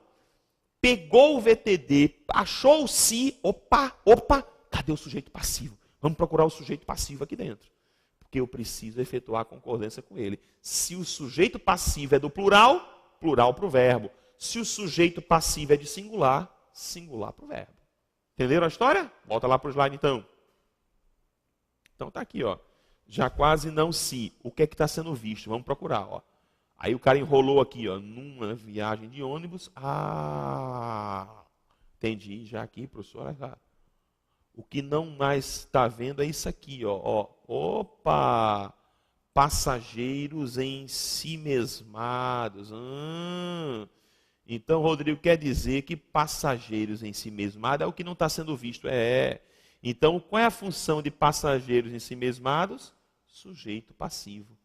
Pegou o VTD, achou o si, opa, cadê o sujeito passivo? Vamos procurar o sujeito passivo aqui dentro. Porque eu preciso efetuar a concordância com ele. Se o sujeito passivo é do plural, plural para o verbo. Se o sujeito passivo é de singular, singular para o verbo. Entenderam a história? Volta lá para o slide então. Então está aqui, ó. Já quase não se. O que é que está sendo visto? Vamos procurar, ó. Aí o cara enrolou aqui, ó, numa viagem de ônibus. Entendi já aqui, professor. Olha cá. O que não mais está vendo é isso aqui, ó. Opa! Passageiros ensimesmados. Então, Rodrigo, quer dizer que passageiros ensimesmados é o que não está sendo visto. Então, qual é a função de passageiros ensimesmados? Sujeito passivo.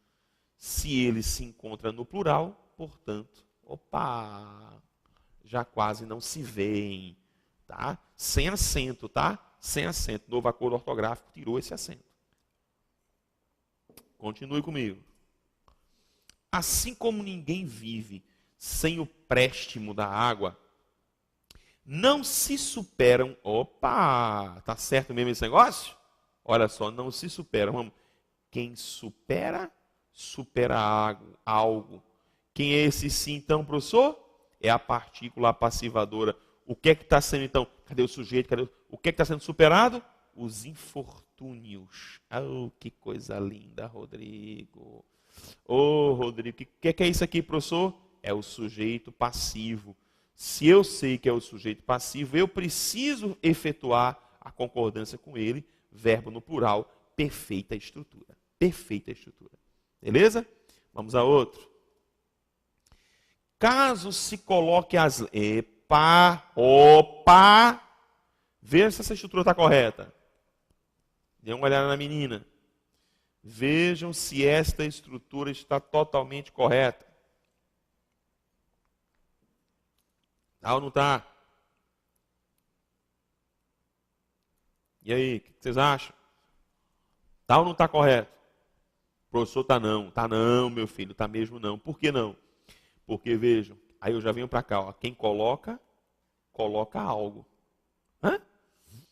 Se ele se encontra no plural, portanto, opa, já quase não se veem, tá? Sem acento, tá? Sem acento. Novo acordo ortográfico tirou esse acento. Continue comigo. Assim como ninguém vive sem o préstimo da água, não se superam. Opa, tá certo mesmo esse negócio? Olha só, não se superam. Vamos. Quem supera, supera algo. Quem é esse sim, então, professor? É a partícula passivadora. O que é que está sendo, então? Cadê o sujeito? O que é que está sendo superado? Os infortúnios. Oh, que coisa linda, Rodrigo. Ô, Rodrigo, o que é isso aqui, professor? É o sujeito passivo. Se eu sei que é o sujeito passivo, eu preciso efetuar a concordância com ele, verbo no plural, perfeita estrutura. Perfeita estrutura. Beleza? Vamos a outro. Caso se coloque as... Opa! Veja se essa estrutura está correta. Dê uma olhada na menina. Vejam se esta estrutura está totalmente correta. Tá ou não está? E aí, o que vocês acham? Tá ou não está correto? Professor, tá não, meu filho, tá mesmo não. Por que não? Porque, vejam, aí eu já venho para cá, ó, quem coloca, coloca algo. Hã?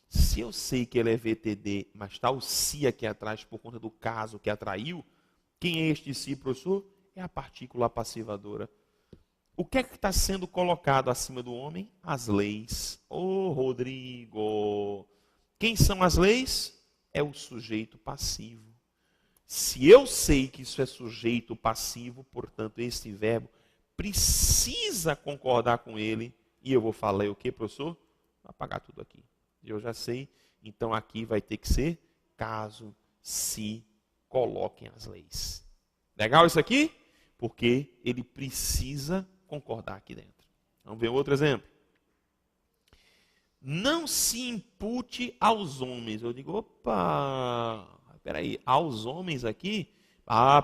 Se eu sei que ele é VTD, mas está o si aqui atrás por conta do caso que atraiu, quem é este si, professor? É a partícula passivadora. O que é que está sendo colocado acima do homem? As leis. Ô, Rodrigo, quem são as leis? É o sujeito passivo. Se eu sei que isso é sujeito passivo, portanto, este verbo precisa concordar com ele, e eu vou falar o que, professor? Vou apagar tudo aqui. Eu já sei, então aqui vai ter que ser caso se coloquem as leis. Legal isso aqui? Porque ele precisa concordar aqui dentro. Vamos ver outro exemplo. Não se impute aos homens. Eu digo, opa, peraí, aos homens aqui?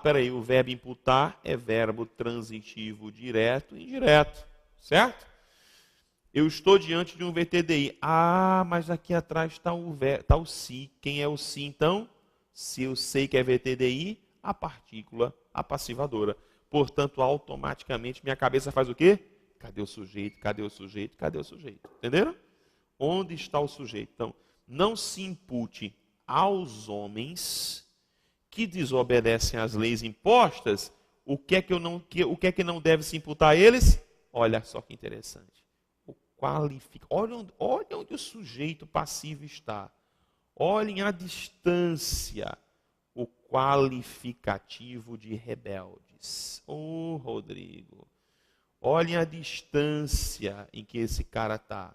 Peraí, o verbo imputar é verbo transitivo direto e indireto, certo? Eu estou diante de um VTDI. Mas aqui atrás está o si. Quem é o si, então? Se eu sei que é VTDI, a partícula, a passivadora. Portanto, automaticamente, minha cabeça faz o quê? Cadê o sujeito? Cadê o sujeito? Cadê o sujeito? Entenderam? Onde está o sujeito? Então, não se impute aos homens que desobedecem às leis impostas. O que é que não deve se imputar a eles? Olha só que interessante. Olha onde o sujeito passivo está. Olhem a distância. O qualificativo de rebeldes. Rodrigo. Olhem a distância em que esse cara está.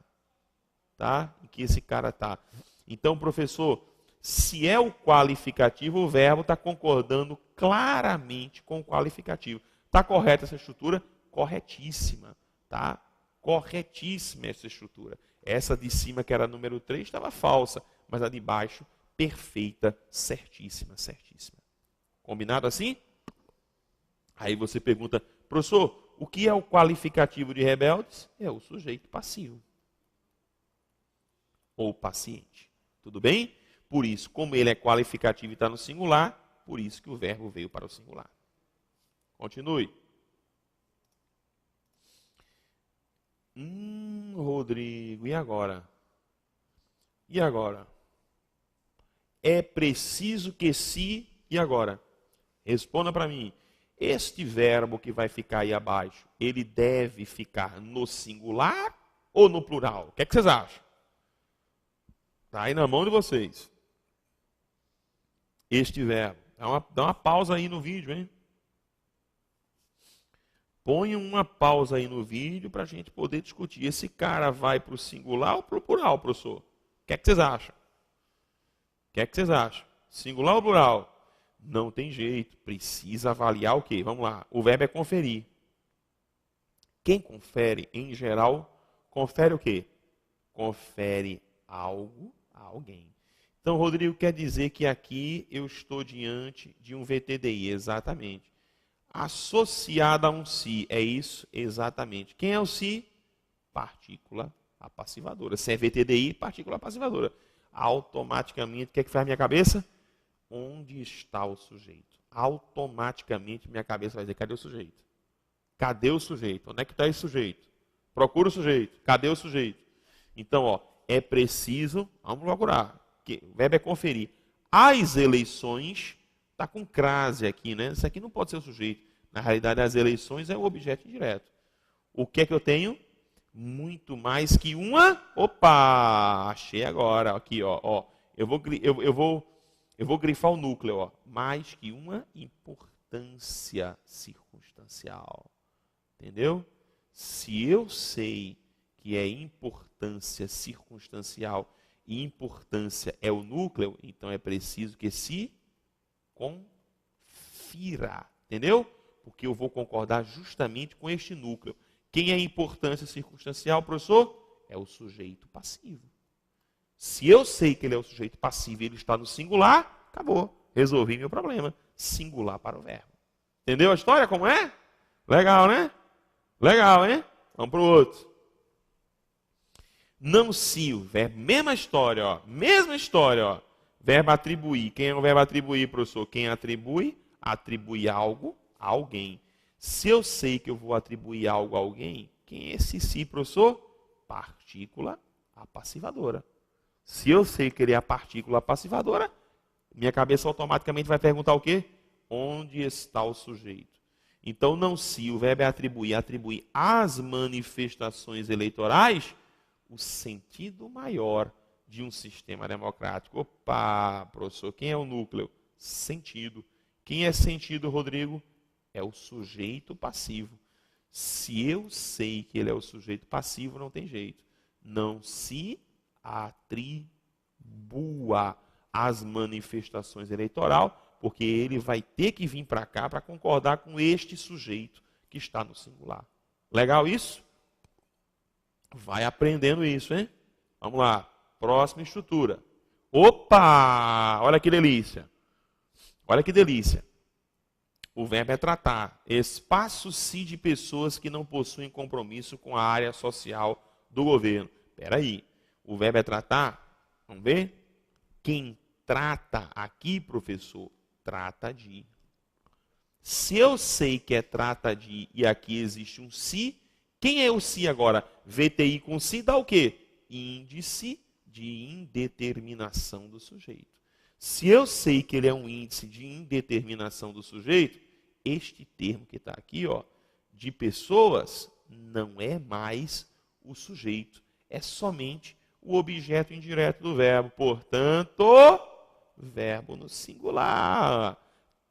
Tá? Em que esse cara está. Então, professor, se é o qualificativo, o verbo está concordando claramente com o qualificativo. Está correta essa estrutura? Corretíssima. Tá? Corretíssima essa estrutura. Essa de cima, que era a número 3, estava falsa, mas a de baixo, perfeita, certíssima, certíssima. Combinado assim? Aí você pergunta, professor, o que é o qualificativo de rebeldes? É o sujeito passivo. Ou paciente. Tudo bem? Por isso, como ele é qualificativo e está no singular, por isso que o verbo veio para o singular. Continue. Rodrigo, e agora? E agora? É preciso que se... E agora? Responda para mim. Este verbo que vai ficar aí abaixo, ele deve ficar no singular ou no plural? O que é que vocês acham? Está aí na mão de vocês. Este verbo. Dá uma pausa aí no vídeo, hein? Ponha uma pausa aí no vídeo para a gente poder discutir. Esse cara vai para o singular ou para o plural, professor? O que é que vocês acham? O que é que vocês acham? Singular ou plural? Não tem jeito. Precisa avaliar o quê? Vamos lá. O verbo é conferir. Quem confere, em geral, confere o quê? Confere algo a alguém. Então, Rodrigo, quer dizer que aqui eu estou diante de um VTDI. Exatamente. associada a um si. É isso? Exatamente. Quem é o si? Partícula apassivadora. Se é VTDI, partícula apassivadora. Automaticamente, o que é que faz minha cabeça? Onde está o sujeito? Automaticamente minha cabeça vai dizer, cadê o sujeito? Cadê o sujeito? Onde é que está esse sujeito? Procura o sujeito. Cadê o sujeito? Então, ó, é preciso, vamos procurar. O verbo é conferir. As eleições, está com crase aqui, né? Isso aqui não pode ser o sujeito. Na realidade, as eleições é o objeto indireto. O que é que eu tenho? Muito mais que uma. Opa! Achei agora. Aqui, ó. Eu vou grifar o núcleo, ó. Mais que uma importância circunstancial. Entendeu? Se eu sei que é importância circunstancial e importância é o núcleo, então é preciso que se confira. Entendeu? Porque eu vou concordar justamente com este núcleo. Quem é importância circunstancial, professor? É o sujeito passivo. Se eu sei que ele é o sujeito passivo e ele está no singular, acabou. Resolvi meu problema. Singular para o verbo. Entendeu a história como é? Legal, né? Legal, hein? Vamos para o outro. Não se o verbo, mesma história, ó. Mesma história, ó. Verbo atribuir. Quem é o verbo atribuir, professor? Quem atribui? Atribui algo a alguém. Se eu sei que eu vou atribuir algo a alguém, quem é esse si, professor? Partícula apassivadora. Se eu sei que ele é a partícula apassivadora, minha cabeça automaticamente vai perguntar o quê? Onde está o sujeito? Então, não se o verbo é atribuir, atribuir às manifestações eleitorais o sentido maior de um sistema democrático. Opa, professor, quem é o núcleo? Sentido. Quem é sentido, Rodrigo? É o sujeito passivo. Se eu sei que ele é o sujeito passivo, não tem jeito. Não se atribua às manifestações eleitorais, porque ele vai ter que vir para cá para concordar com este sujeito que está no singular. Legal isso? Vai aprendendo isso, hein? Vamos lá. Próxima estrutura. Opa! Olha que delícia. Olha que delícia. O verbo é tratar. Espaço-se de pessoas que não possuem compromisso com a área social do governo. Espera aí. O verbo é tratar. Vamos ver? Quem trata aqui, professor, trata de. Se eu sei que é trata de e aqui existe um se, quem é o se agora? VTI com se dá o quê? Índice de indeterminação do sujeito. Se eu sei que ele é um índice de indeterminação do sujeito, este termo que está aqui, ó, de pessoas, não é mais o sujeito. É somente o objeto indireto do verbo. Portanto, verbo no singular.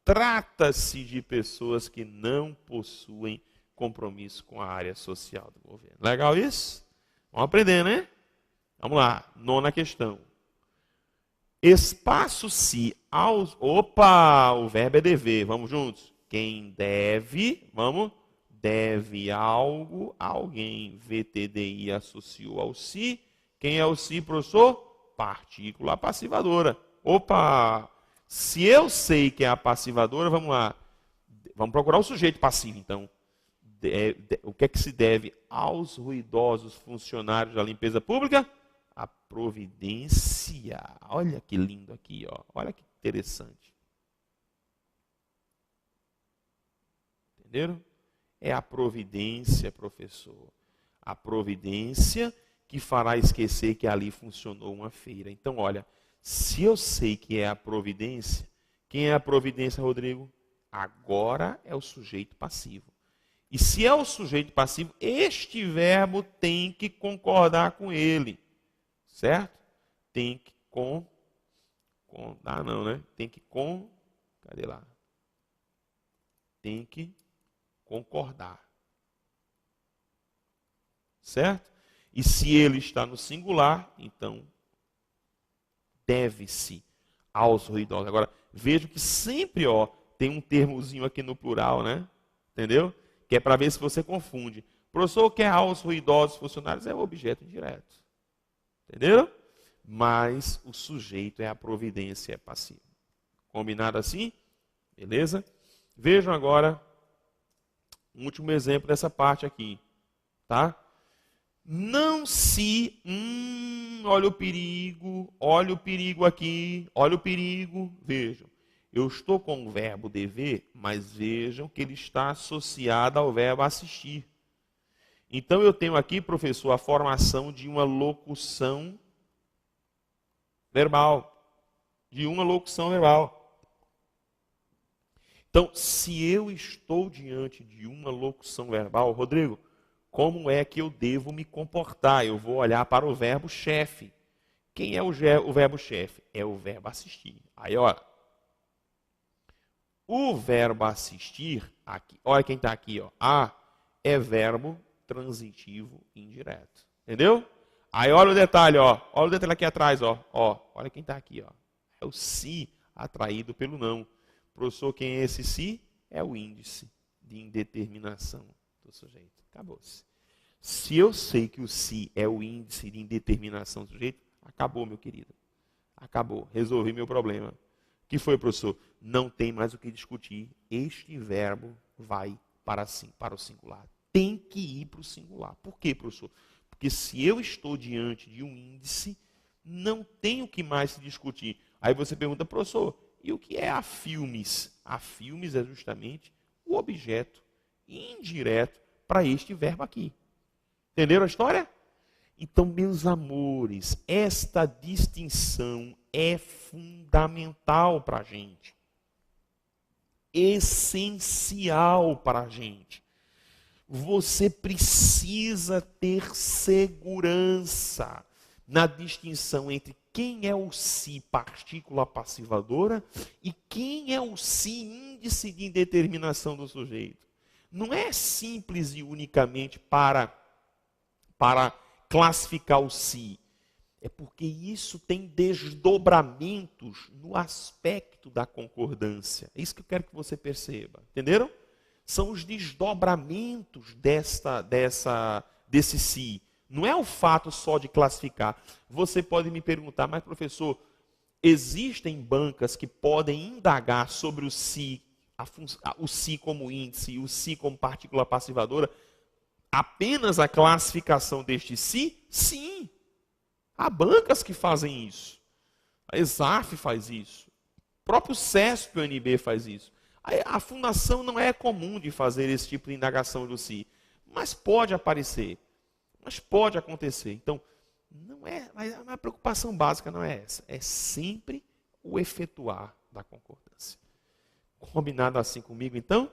Trata-se de pessoas que não possuem compromisso com a área social do governo. Legal isso? Vamos aprender, né? Vamos lá, nona questão. Espaço-se aos... Opa, o verbo é dever. Vamos juntos? Quem deve, deve algo a alguém. VTDI associou ao si. Quem é o si, professor? Partícula passivadora. Opa! Se eu sei que é a passivadora, vamos lá. Vamos procurar o sujeito passivo, então. O que é que se deve aos ruidosos funcionários da limpeza pública? A providência. Olha que lindo aqui, ó. Olha que interessante. Entenderam? É a providência, professor. A providência que fará esquecer que ali funcionou uma feira. Então, olha, se eu sei que é a providência, quem é a providência, Rodrigo? Agora é o sujeito passivo. E se é o sujeito passivo, este verbo tem que concordar com ele. Certo? Tem que Tem que cadê lá? Tem que concordar. Certo? E se ele está no singular, então deve-se aos ruidosos. Agora, vejo que sempre, ó, tem um termozinho aqui no plural, né? Entendeu? Que é para ver se você confunde. Professor, que é aos ruidosos funcionários é o objeto indireto. Entenderam? Mas o sujeito é a providência, é passivo. Combinado assim? Beleza? Vejam agora Um último exemplo dessa parte aqui, tá? Não se, olha o perigo aqui, olha o perigo, vejam. Eu estou com o verbo dever, mas vejam que ele está associado ao verbo assistir. Então eu tenho aqui, professor, a formação de uma locução verbal. Então, se eu estou diante de uma locução verbal, Rodrigo, como é que eu devo me comportar? Eu vou olhar para o verbo chefe. Quem é o verbo chefe? É o verbo assistir. Aí, olha, o verbo assistir, aqui, olha quem está aqui, ó, é verbo transitivo indireto. Entendeu? Aí olha o detalhe, ó. Olha o detalhe aqui atrás, ó. Olha quem está aqui, ó. É o se atraído pelo não. Professor, quem é esse se? É o índice de indeterminação do sujeito. Acabou-se. Se eu sei que o se é o índice de indeterminação do sujeito, acabou, meu querido. Acabou. Resolvi meu problema. O que foi, professor? Não tem mais o que discutir. Este verbo vai para o singular. Tem que ir para o singular. Por quê, professor? Porque se eu estou diante de um índice, não tem o que mais se discutir. Aí você pergunta, professor, e o que é a filmes? A filmes é justamente o objeto indireto para este verbo aqui. Entenderam a história? Então, meus amores, esta distinção é fundamental para a gente. Essencial para a gente. Você precisa ter segurança na distinção entre quem é o se partícula passivadora e quem é o se índice de indeterminação do sujeito. Não é simples e unicamente para classificar o se. É porque isso tem desdobramentos no aspecto da concordância. É isso que eu quero que você perceba. Entenderam? São os desdobramentos desse si. Não é o fato só de classificar. Você pode me perguntar, mas professor, existem bancas que podem indagar sobre o si como índice e o si como partícula passivadora, apenas a classificação deste si? Sim. Há bancas que fazem isso. A ESAF faz isso. O próprio CESP e o UNB faz isso. A fundação não é comum de fazer esse tipo de indagação do si, mas pode aparecer, mas pode acontecer. Então, a preocupação básica não é essa, é sempre o efetuar da concordância. Combinado assim comigo, então?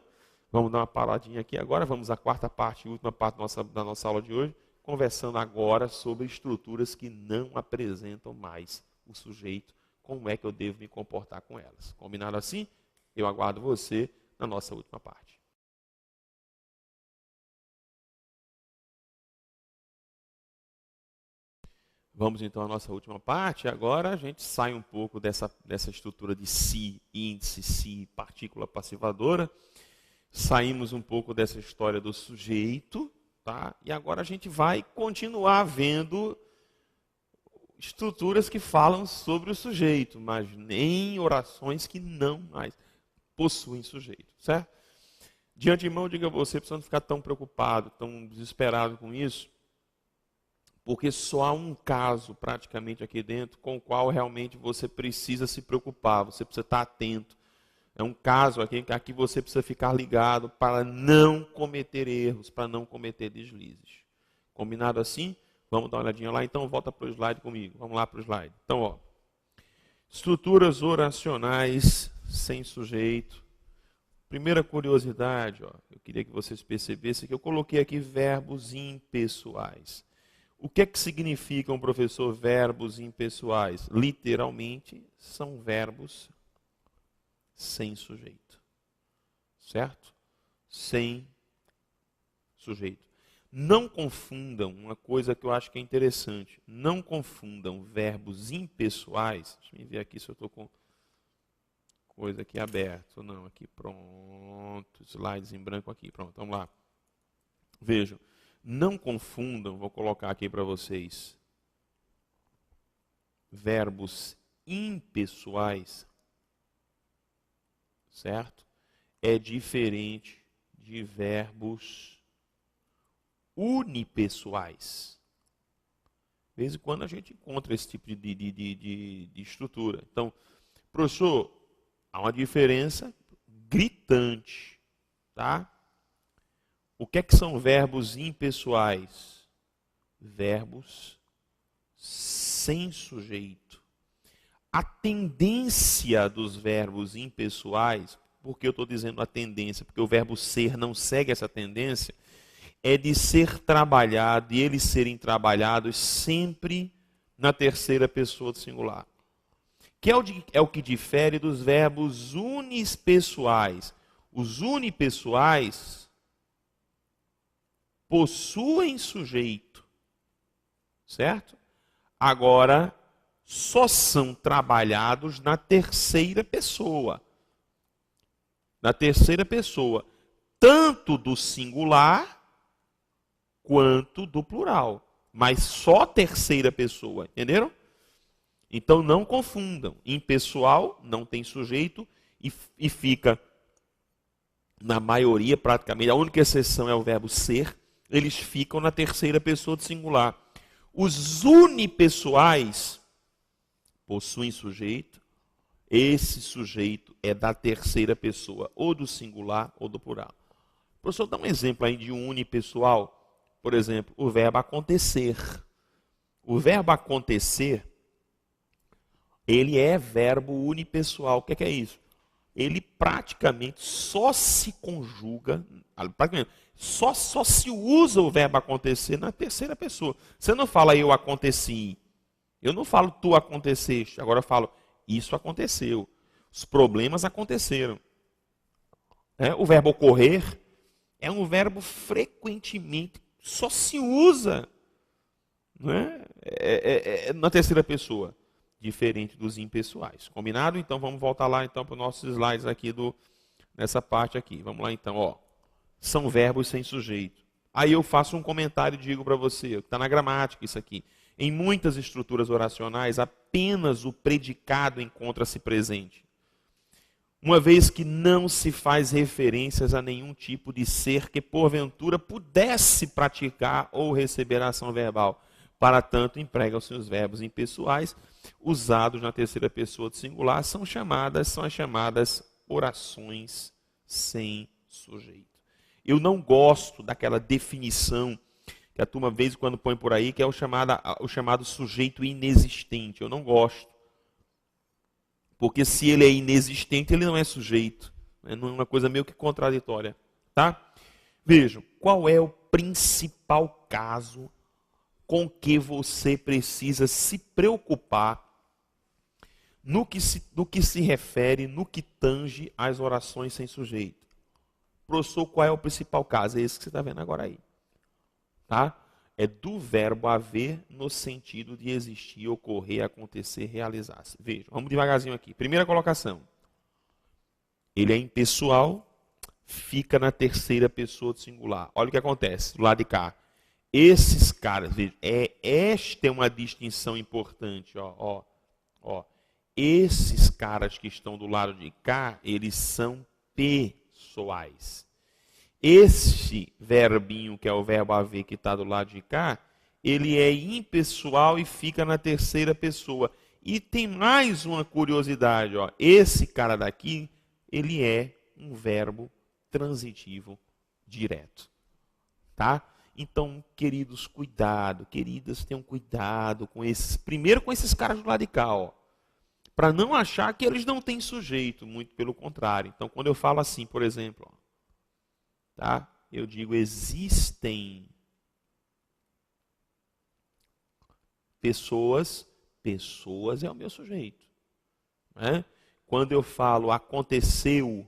Vamos dar uma paradinha aqui agora, vamos à quarta parte e última parte da nossa aula de hoje, conversando agora sobre estruturas que não apresentam mais o sujeito, como é que eu devo me comportar com elas. Combinado assim? Eu aguardo você na nossa última parte. Vamos então à nossa última parte. Agora a gente sai um pouco dessa estrutura de si, índice, si, partícula passivadora. Saímos um pouco dessa história do sujeito, tá? E agora a gente vai continuar vendo estruturas que falam sobre o sujeito, mas nem orações que não mais possuem sujeito, certo? De antemão, diga a você, precisando ficar tão preocupado, tão desesperado com isso, porque só há um caso praticamente aqui dentro com o qual realmente você precisa se preocupar, você precisa estar atento. É um caso aqui você precisa ficar ligado para não cometer erros, para não cometer deslizes. Combinado assim? Vamos dar uma olhadinha lá? Então volta para o slide comigo. Vamos lá para o slide. Então, ó, estruturas oracionais sem sujeito. Primeira curiosidade, ó, eu queria que vocês percebessem que eu coloquei aqui verbos impessoais. O que é que significam, professor, verbos impessoais? Literalmente, são verbos sem sujeito. Certo? Sem sujeito. Não confundam uma coisa que eu acho que é interessante. Não confundam verbos impessoais. Deixa eu ver aqui se eu estou com coisa aqui aberta. Não, aqui pronto. Slides em branco aqui. Pronto, vamos lá. Vejam. Não confundam, vou colocar aqui para vocês, verbos impessoais, certo? É diferente de verbos unipessoais. De vez em quando a gente encontra esse tipo de estrutura. Então, professor, há uma diferença gritante, tá? O que é que são verbos impessoais? Verbos sem sujeito. A tendência dos verbos impessoais, por que eu estou dizendo a tendência? Porque o verbo ser não segue essa tendência, é de ser trabalhado e eles serem trabalhados sempre na terceira pessoa do singular. Que é o que difere dos verbos unispessoais. Os unipessoais possuem sujeito, certo? Agora, só são trabalhados na terceira pessoa. Na terceira pessoa, tanto do singular quanto do plural. Mas só terceira pessoa, entenderam? Então não confundam. Impessoal não tem sujeito e fica, na maioria praticamente, a única exceção é o verbo ser, eles ficam na terceira pessoa do singular. Os unipessoais possuem sujeito, esse sujeito é da terceira pessoa, ou do singular ou do plural. Professor, dá um exemplo aí de um unipessoal. Por exemplo, o verbo acontecer. O verbo acontecer, ele é verbo unipessoal. O que é isso? Ele praticamente só se conjuga, só se usa o verbo acontecer na terceira pessoa. Você não fala eu aconteci. Eu não falo tu aconteceste. Agora eu falo isso aconteceu. Os problemas aconteceram. O verbo ocorrer é um verbo frequentemente só se usa, né? Na terceira pessoa, diferente dos impessoais. Combinado? Então vamos voltar lá então para os nossos slides aqui nessa parte aqui. Vamos lá então, ó. São verbos sem sujeito. Aí eu faço um comentário e digo para você, está na gramática isso aqui. Em muitas estruturas oracionais, apenas o predicado encontra-se presente. Uma vez que não se faz referências a nenhum tipo de ser que porventura pudesse praticar ou receber a ação verbal. Para tanto, empregam-se os verbos impessoais, usados na terceira pessoa do singular, são as chamadas orações sem sujeito. Eu não gosto daquela definição que a turma vez em quando põe por aí, que é o chamado sujeito inexistente. Eu não gosto. Porque se ele é inexistente, ele não é sujeito. É uma coisa meio que contraditória. Tá? Vejam, qual é o principal caso com que você precisa se preocupar no que se refere, no que tange às orações sem sujeito? Professor, qual é o principal caso? É esse que você está vendo agora aí. Tá? É do verbo haver no sentido de existir, ocorrer, acontecer, realizar-se. Veja, vamos devagarzinho aqui. Primeira colocação. Ele é impessoal, fica na terceira pessoa do singular. Olha o que acontece do lado de cá. Esses caras, veja, esta é uma distinção importante. Ó. Esses caras que estão do lado de cá, eles são pessoais. Esse verbinho, que é o verbo haver, que está do lado de cá, ele é impessoal e fica na terceira pessoa. E tem mais uma curiosidade. Ó. Esse cara daqui, ele é um verbo transitivo direto. Tá? Então, queridos, cuidado. Queridas, tenham cuidado com esses. Primeiro com esses caras do lado de cá. Para não achar que eles não têm sujeito. Muito pelo contrário. Então, quando eu falo assim, por exemplo... Ó, tá? Eu digo, existem pessoas é o meu sujeito. Né? Quando eu falo aconteceu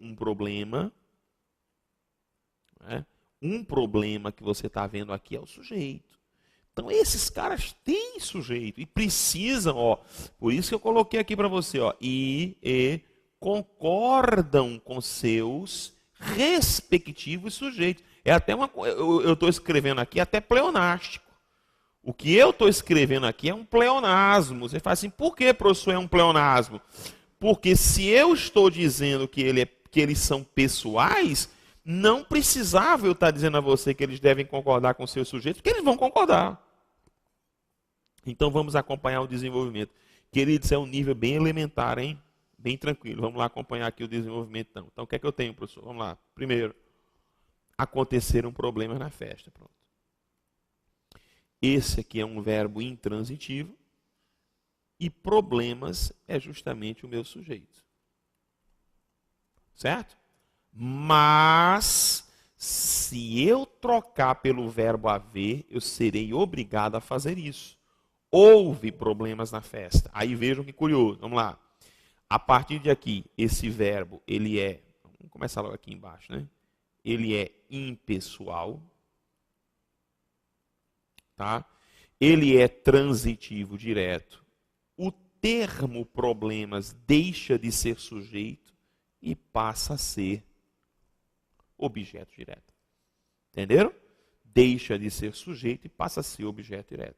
um problema, né? Um problema que você está vendo aqui é o sujeito. Então esses caras têm sujeito e precisam, ó, por isso que eu coloquei aqui para você, ó, e concordam com seus respectivos sujeitos. É até eu estou escrevendo aqui até pleonástico. O que eu estou escrevendo aqui é um pleonasmo. Você fala assim, por que, professor, é um pleonasmo? Porque se eu estou dizendo que que eles são pessoais, não precisava eu estar dizendo a você que eles devem concordar com seus sujeitos, porque eles vão concordar. Então vamos acompanhar o desenvolvimento. Queridos, é um nível bem elementar, hein? Bem tranquilo. Vamos lá acompanhar aqui o desenvolvimento, então. Então, o que é que eu tenho, professor? Vamos lá. Primeiro, aconteceram problemas na festa. Pronto. Esse aqui é um verbo intransitivo e problemas é justamente o meu sujeito. Certo? Mas, se eu trocar pelo verbo haver, eu serei obrigado a fazer isso. Houve problemas na festa. Aí vejam que curioso. Vamos lá. A partir de aqui, esse verbo, ele é... Vamos começar logo aqui embaixo, né? Ele é impessoal. Tá? Ele é transitivo direto. O termo problemas deixa de ser sujeito e passa a ser objeto direto. Entenderam? Deixa de ser sujeito e passa a ser objeto direto.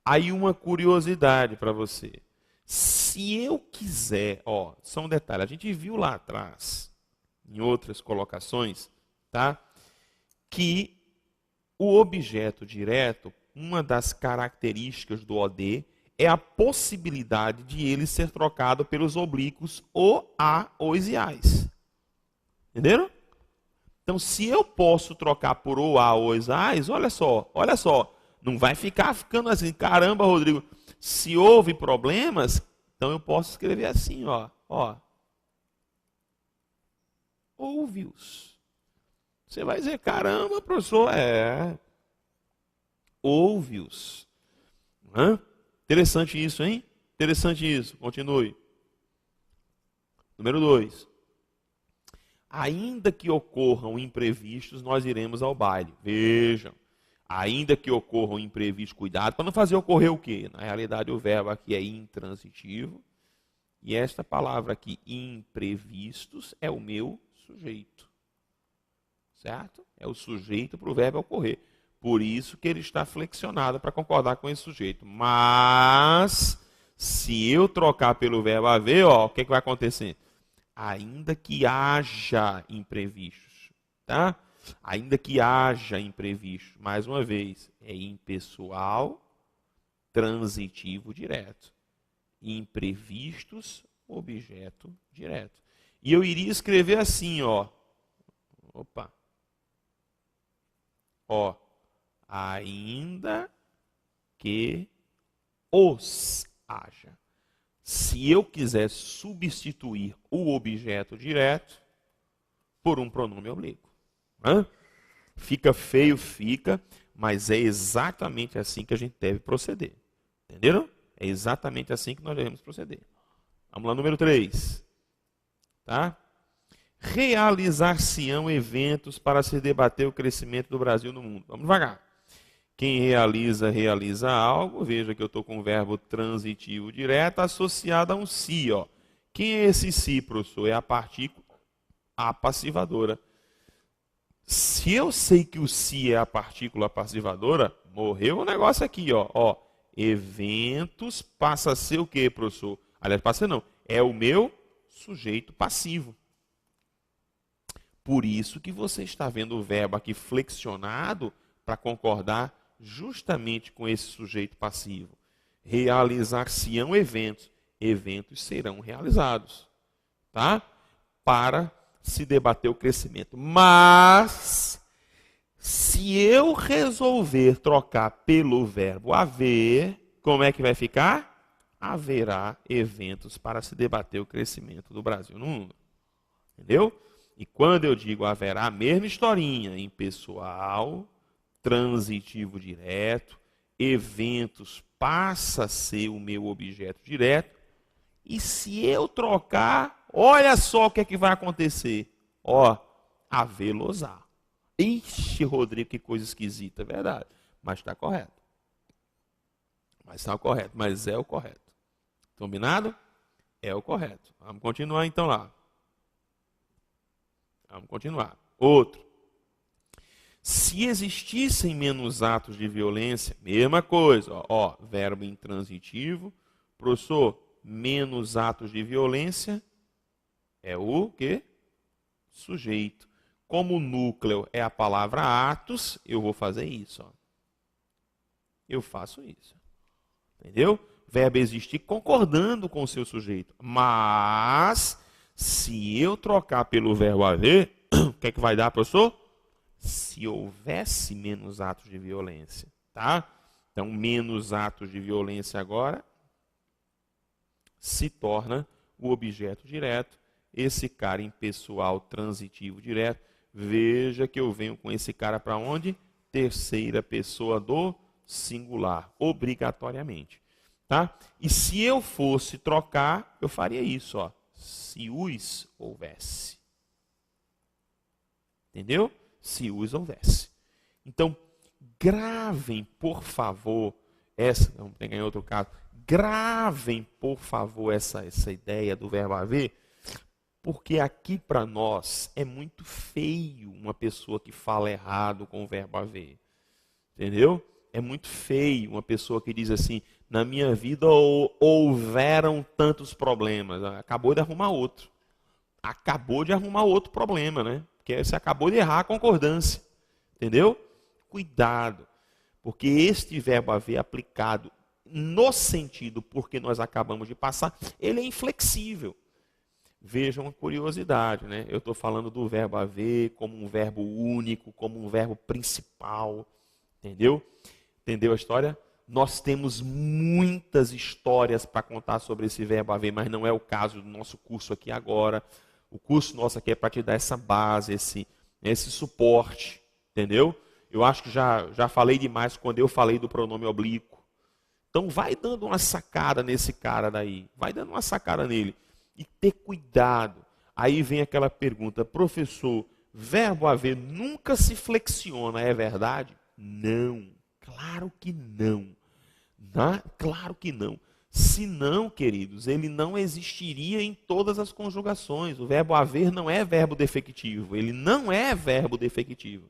Aí uma curiosidade para você. Se eu quiser, ó, só um detalhe, a gente viu lá atrás, em outras colocações, tá? Que o objeto direto, uma das características do OD é a possibilidade de ele ser trocado pelos oblíquos o, a, os e as. Entenderam? Então, se eu posso trocar por o, a, os, as, olha só, não vai ficando assim, caramba, Rodrigo, se houve problemas, então eu posso escrever assim, ó. Houve-os. Você vai dizer, caramba, professor, houve-os. Interessante isso, hein? Interessante isso. Continue. Número 2. Ainda que ocorram imprevistos, nós iremos ao baile. Vejam. Ainda que ocorram imprevistos, cuidado para não fazer ocorrer o quê? Na realidade, o verbo aqui é intransitivo. E esta palavra aqui, imprevistos, é o meu sujeito. Certo? É o sujeito para o verbo ocorrer. Por isso que ele está flexionado para concordar com esse sujeito. Mas, se eu trocar pelo verbo haver, ó, o que vai acontecer? Ainda que haja imprevistos. Tá? Ainda que haja imprevistos. Mais uma vez, é impessoal, transitivo direto. Imprevistos, objeto direto. E eu iria escrever assim, ó. Ainda que os haja. Se eu quiser substituir o objeto direto por um pronome oblíquo. Fica feio, fica, mas é exatamente assim que a gente deve proceder. Entenderam? É exatamente assim que nós devemos proceder. Vamos lá, número 3. Tá? Realizar-se-ão eventos para se debater o crescimento do Brasil no mundo. Vamos devagar. Quem realiza algo. Veja que eu estou com o verbo transitivo direto associado a um si. Ó. Quem é esse si, professor? É a partícula apassivadora. Se eu sei que o si é a partícula apassivadora, morreu o negócio aqui. Ó. Eventos passa a ser o quê, professor? Aliás, passa não. É o meu sujeito passivo. Por isso que você está vendo o verbo aqui flexionado para concordar justamente com esse sujeito passivo. Realizar-se-ão eventos. Eventos serão realizados. Tá? Para se debater o crescimento. Mas, se eu resolver trocar pelo verbo haver, como é que vai ficar? Haverá eventos para se debater o crescimento do Brasil no mundo. Entendeu? E quando eu digo haverá, a mesma historinha, impessoal, transitivo direto, eventos passa a ser o meu objeto direto, e se eu trocar, olha só o que é que vai acontecer. Haver-los-á. Ixi, Rodrigo, que coisa esquisita, é verdade. Mas está correto. Mas é o correto. Combinado? É o correto. Vamos continuar então lá. Vamos continuar. Outro. Se existissem menos atos de violência, mesma coisa. Verbo intransitivo. Professor, menos atos de violência é o quê? sujeito. Como o núcleo é a palavra atos, eu vou fazer isso. Ó. Eu faço isso. Entendeu? Verbo existir concordando com o seu sujeito. Mas, se eu trocar pelo verbo haver, o que é que vai dar, professor? Se houvesse menos atos de violência. Tá? Então, menos atos de violência agora se torna o objeto direto. Esse cara impessoal transitivo direto. Veja que eu venho com esse cara para onde? Terceira pessoa do singular, obrigatoriamente. Tá? E se eu fosse trocar, eu faria isso. Ó. Se os houvesse. Entendeu? Se os houvesse. Então, gravem, por favor, vamos pegar em outro caso, gravem, por favor, essa ideia do verbo haver, porque aqui para nós é muito feio uma pessoa que fala errado com o verbo haver. Entendeu? É muito feio uma pessoa que diz assim, na minha vida houveram tantos problemas. Acabou de arrumar outro. Acabou de arrumar outro problema, né? Porque você acabou de errar a concordância. Entendeu? Cuidado. Porque este verbo haver aplicado no sentido porque nós acabamos de passar, ele é inflexível. Vejam uma curiosidade, né? Eu estou falando do verbo haver como um verbo único, como um verbo principal. Entendeu? Entendeu a história? Nós temos muitas histórias para contar sobre esse verbo haver, mas não é o caso do nosso curso aqui agora. O curso nosso aqui é para te dar essa base, esse suporte. Entendeu? Eu acho que já falei demais quando eu falei do pronome oblíquo. Então vai dando uma sacada nesse cara daí. Vai dando uma sacada nele. E ter cuidado. Aí vem aquela pergunta, professor, verbo haver nunca se flexiona, é verdade? Não, claro que não. Claro que não. Se não, queridos, ele não existiria em todas as conjugações. O verbo haver não é verbo defectivo. Ele não é verbo defectivo.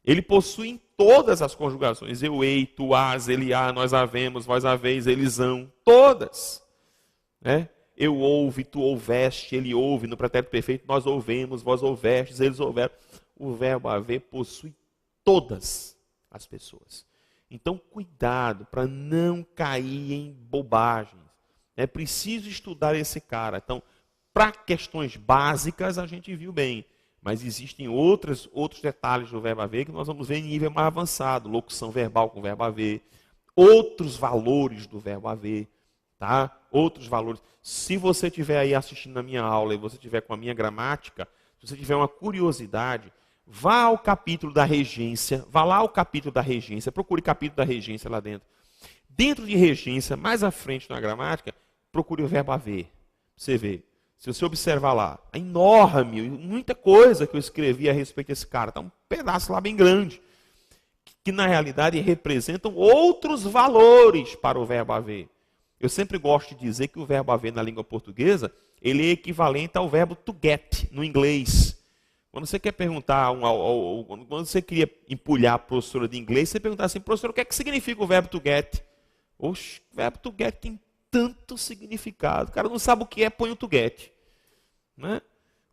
Ele possui em todas as conjugações. Eu hei, tu has, ele há, nós havemos, vós haveis, eles hão. Todas. Né? Eu ouve, tu ouveste, ele ouve, no pretérito perfeito, nós ouvemos, vós ouvestes, eles houveram. O verbo haver possui todas as pessoas. Então, cuidado para não cair em bobagens. É preciso estudar esse cara. Então, para questões básicas, a gente viu bem. Mas existem outros detalhes do verbo haver que nós vamos ver em nível mais avançado. Locução verbal com verbo haver. Outros valores do verbo haver. Tá? Outros valores. Se você estiver aí assistindo a minha aula e você estiver com a minha gramática, se você tiver uma curiosidade, vá ao capítulo da regência, vá lá ao capítulo da regência, procure o capítulo da regência lá dentro. Dentro de regência, mais à frente na gramática, procure o verbo haver. Você vê. Se você observar lá, é enorme, muita coisa que eu escrevi a respeito desse cara. Está um pedaço lá bem grande. Que na realidade representam outros valores para o verbo haver. Eu sempre gosto de dizer que o verbo haver na língua portuguesa, ele é equivalente ao verbo to get no inglês. Quando você quer perguntar, quando você queria empulhar a professora de inglês, você perguntar assim, professora, o que é que significa o verbo to get? Oxe, o verbo to get tem tanto significado. O cara não sabe o que é, põe o to get. Né?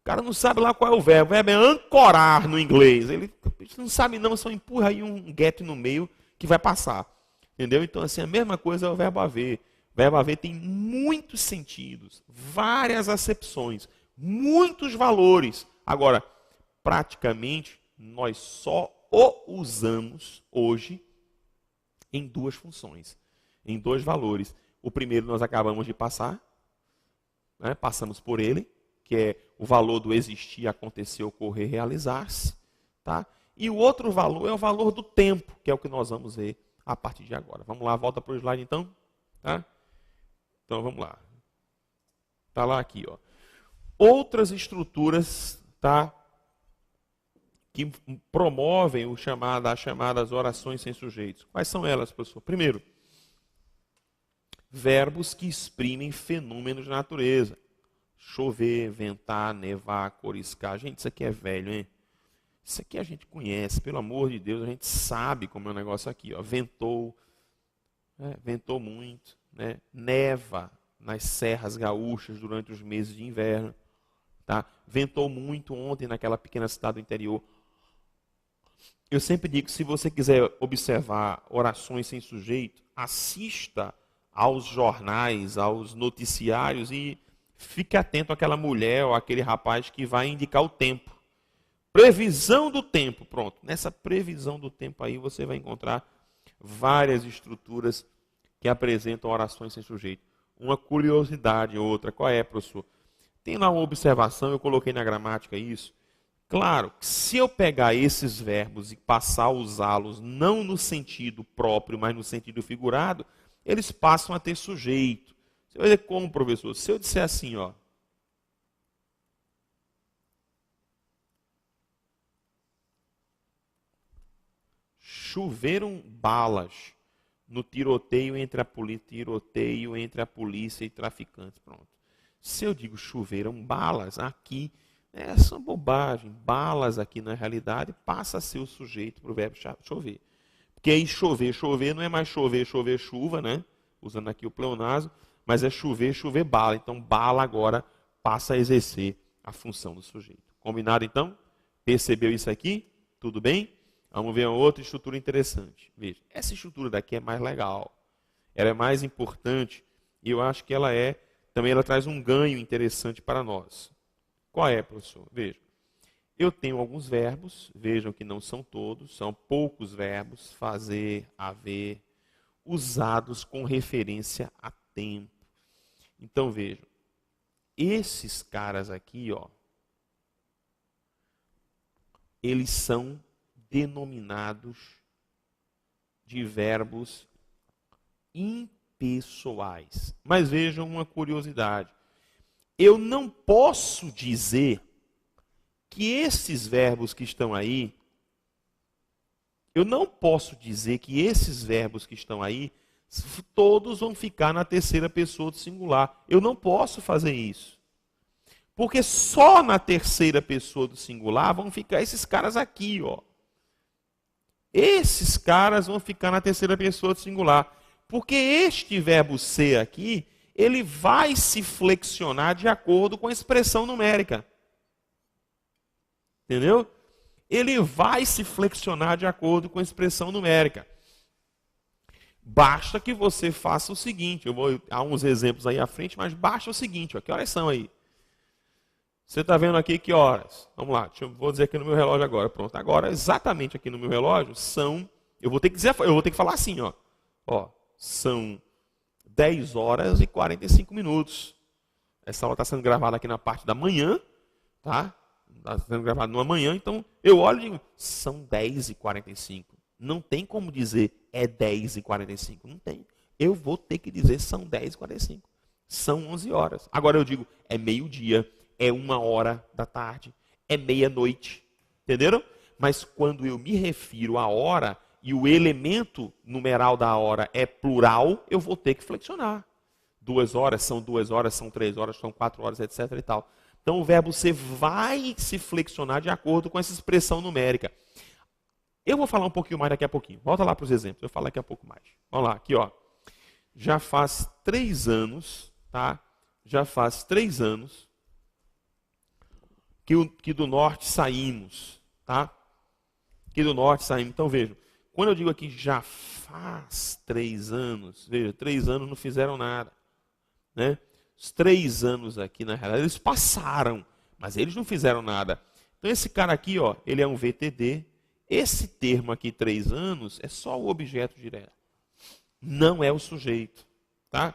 O cara não sabe lá qual é o verbo. O verbo é ancorar no inglês. Ele não sabe não, só empurra aí um get no meio que vai passar. Entendeu? Então, assim, a mesma coisa é o verbo haver. O verbo haver tem muitos sentidos, várias acepções, muitos valores. Agora, praticamente, nós só o usamos hoje em duas funções, em dois valores. O primeiro nós acabamos de passar, né? Passamos por ele, que é o valor do existir, acontecer, ocorrer, realizar-se. Tá? E o outro valor é o valor do tempo, que é o que nós vamos ver a partir de agora. Vamos lá, volta para o slide então. Tá? Então vamos lá. Está lá aqui. Ó. Outras estruturas, tá? Que promovem as chamadas orações sem sujeitos. Quais são elas, professor? Primeiro, verbos que exprimem fenômenos de natureza. Chover, ventar, nevar, coriscar. Gente, isso aqui é velho, hein? Isso aqui a gente conhece, pelo amor de Deus, a gente sabe como é o negócio aqui. Ó. Ventou, ventou muito, né? Neva nas serras gaúchas durante os meses de inverno. Tá? Ventou muito ontem naquela pequena cidade do interior. Eu sempre digo que se você quiser observar orações sem sujeito, assista aos jornais, aos noticiários e fique atento àquela mulher ou àquele rapaz que vai indicar o tempo. Previsão do tempo, pronto. Nessa previsão do tempo aí você vai encontrar várias estruturas que apresentam orações sem sujeito. Uma curiosidade, outra, qual é, professor? Tem lá uma observação, eu coloquei na gramática isso. Claro, se eu pegar esses verbos e passar a usá-los não no sentido próprio, mas no sentido figurado, eles passam a ter sujeito. Você vai dizer como, professor? Se eu disser assim, ó. Choveram balas no tiroteio entre a polícia e traficantes. Pronto. Se eu digo choveram balas, aqui essa bobagem, balas aqui na realidade passa a ser o sujeito para o verbo chover. Porque aí chover não é mais chover, chuva, né? Usando aqui o pleonasmo, mas é chover bala. Então bala agora passa a exercer a função do sujeito. Combinado então? Percebeu isso aqui? Tudo bem? Vamos ver uma outra estrutura interessante. Veja, essa estrutura daqui é mais legal. Ela é mais importante e eu acho que também ela traz um ganho interessante para nós. Qual é, professor? Veja, eu tenho alguns verbos, vejam que não são todos, são poucos verbos, fazer, haver, usados com referência a tempo. Então vejam, esses caras aqui, ó, eles são denominados de verbos impessoais. Mas vejam uma curiosidade. Eu não posso dizer que esses verbos que estão aí, todos vão ficar na terceira pessoa do singular. Eu não posso fazer isso. Porque só na terceira pessoa do singular vão ficar esses caras aqui, ó. Esses caras vão ficar na terceira pessoa do singular. Porque este verbo ser aqui, ele vai se flexionar de acordo com a expressão numérica. Entendeu? Ele vai se flexionar de acordo com a expressão numérica. Basta que você faça o seguinte, há uns exemplos aí à frente, mas basta o seguinte, ó, que horas são aí? Você está vendo aqui que horas? Vamos lá, vou dizer aqui no meu relógio agora. Pronto, agora exatamente aqui no meu relógio são, eu vou ter que falar assim, ó, são 10 horas e 45 minutos. Essa aula está sendo gravada aqui na parte da manhã, tá? Está sendo gravada numa manhã, então eu olho e digo, são 10 e 45. Não tem como dizer é 10 e 45, não tem. Eu vou ter que dizer são 10 e 45. São 11 horas. Agora eu digo, é meio-dia, é 1h da tarde, é meia-noite. Entenderam? Mas quando eu me refiro à hora e o elemento numeral da hora é plural, eu vou ter que flexionar. 2 horas, são 3 horas, são 4 horas, etc. e tal. Então o verbo ser vai se flexionar de acordo com essa expressão numérica. Eu vou falar um pouquinho mais daqui a pouquinho. Volta lá para os exemplos, eu falo daqui a pouco mais. Vamos lá, aqui ó. Já faz 3 anos, tá? Já faz 3 anos que do norte saímos, tá? Que do norte saímos. Então vejam, quando eu digo aqui já faz 3 anos, veja, 3 anos não fizeram nada, né? Os 3 anos aqui, na realidade, eles passaram, mas eles não fizeram nada. Então esse cara aqui, ó, ele é um VTD. Esse termo aqui, 3 anos, é só o objeto direto. Não é o sujeito, tá?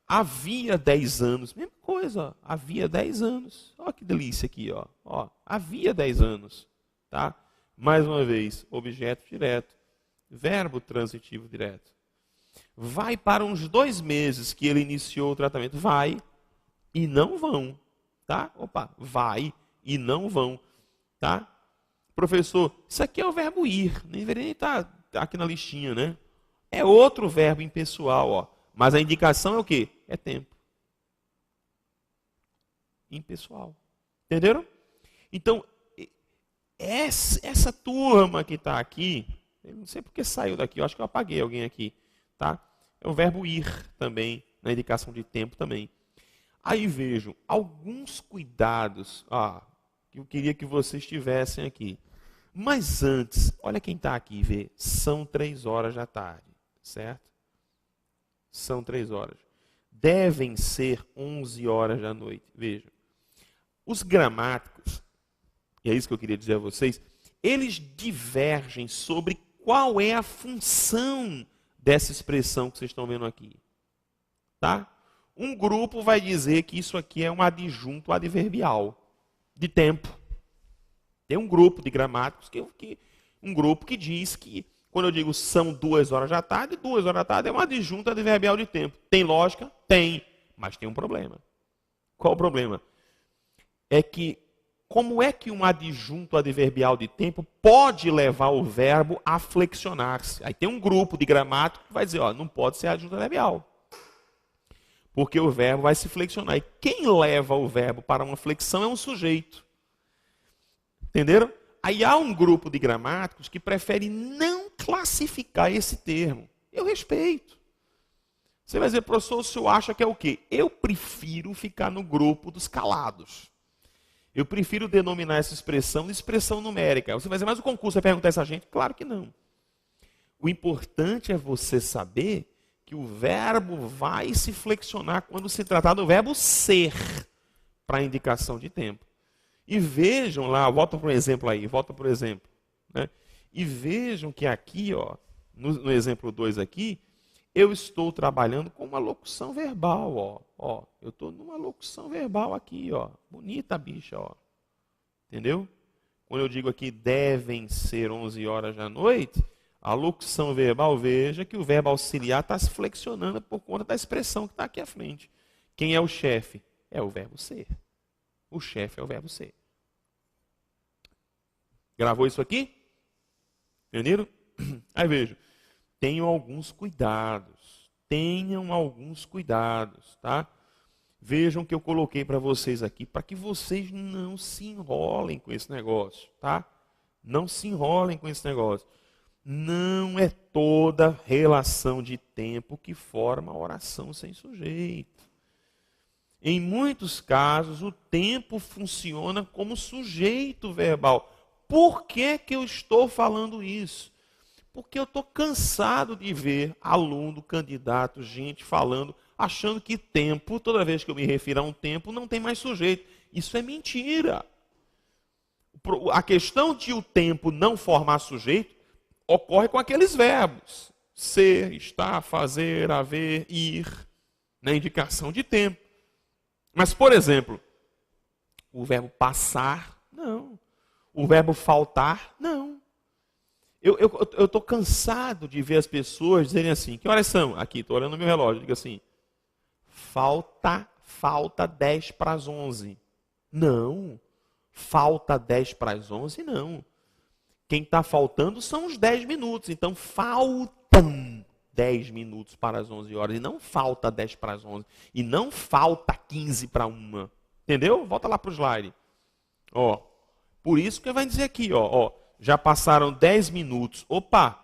Havia 10 anos, mesma coisa, ó, havia 10 anos. Olha que delícia aqui, ó, havia 10 anos, tá? Mais uma vez, objeto direto, verbo transitivo direto. Vai para uns 2 meses que ele iniciou o tratamento, vai e não vão, tá? Opa, vai e não vão, tá? Professor, isso aqui é o verbo ir, nem deveria nem estar aqui na listinha, né? É outro verbo impessoal, ó. Mas a indicação é o quê? É tempo. Impessoal. Entenderam? Então, essa turma que está aqui, eu não sei porque saiu daqui, eu acho que eu apaguei alguém aqui, tá? É o verbo ir também, na indicação de tempo também. Aí vejam, alguns cuidados que eu queria que vocês tivessem aqui. Mas antes, olha quem está aqui, vê, são 3 horas da tarde, certo? São 3 horas. Devem ser 11 horas da noite. Vejam, os gramáticos, e é isso que eu queria dizer a vocês, eles divergem sobre qual é a função dessa expressão que vocês estão vendo aqui. Tá? Um grupo vai dizer que isso aqui é um adjunto adverbial de tempo. Tem um grupo de gramáticos um grupo que diz que quando eu digo são 2 horas da tarde, 2 horas da tarde é um adjunto adverbial de tempo. Tem lógica? Tem. Mas tem um problema. Qual o problema? É que como é que um adjunto adverbial de tempo pode levar o verbo a flexionar-se? Aí tem um grupo de gramáticos que vai dizer, não pode ser adjunto adverbial. Porque o verbo vai se flexionar. E quem leva o verbo para uma flexão é um sujeito. Entenderam? Aí há um grupo de gramáticos que prefere não classificar esse termo. Eu respeito. Você vai dizer, professor, o senhor acha que é o quê? Eu prefiro ficar no grupo dos calados. Eu prefiro denominar essa expressão de expressão numérica. Você vai dizer, mas o concurso vai perguntar isso a gente? Claro que não. O importante é você saber que o verbo vai se flexionar quando se tratar do verbo ser, para indicação de tempo. E vejam lá, volta para um exemplo aí, né? E vejam que aqui, no exemplo 2 aqui, eu estou trabalhando com uma locução verbal, eu estou numa locução verbal aqui, bonita a bicha, entendeu? Quando eu digo aqui devem ser 11 horas da noite, a locução verbal, veja que o verbo auxiliar está se flexionando por conta da expressão que está aqui à frente. Quem é o chefe? É o verbo ser. O chefe é o verbo ser. Gravou isso aqui? Entenderam? Aí veja, tenham alguns cuidados, tá? Vejam que eu coloquei para vocês aqui, para que vocês não se enrolem com esse negócio, tá? Não se enrolem com esse negócio. Não é toda relação de tempo que forma oração sem sujeito. Em muitos casos, o tempo funciona como sujeito verbal. Por que eu estou falando isso? Porque eu estou cansado de ver aluno, candidato, gente falando, achando que tempo, toda vez que eu me refiro a um tempo, não tem mais sujeito. Isso é mentira. A questão de o tempo não formar sujeito ocorre com aqueles verbos. Ser, estar, fazer, haver, ir, na indicação de tempo. Mas, por exemplo, o verbo passar, não. O verbo faltar, não. Eu estou cansado de ver as pessoas dizerem assim, que horas são? Aqui, estou olhando no meu relógio, digo assim, falta 10 para as 11. Não, falta 10 para as 11, não. Quem está faltando são os 10 minutos, então faltam 10 minutos para as 11 horas, e não falta 10 para as 11, e não falta 15 para 1. Entendeu? Volta lá para o slide. Por isso que vai dizer aqui, já passaram 10 minutos. Opa,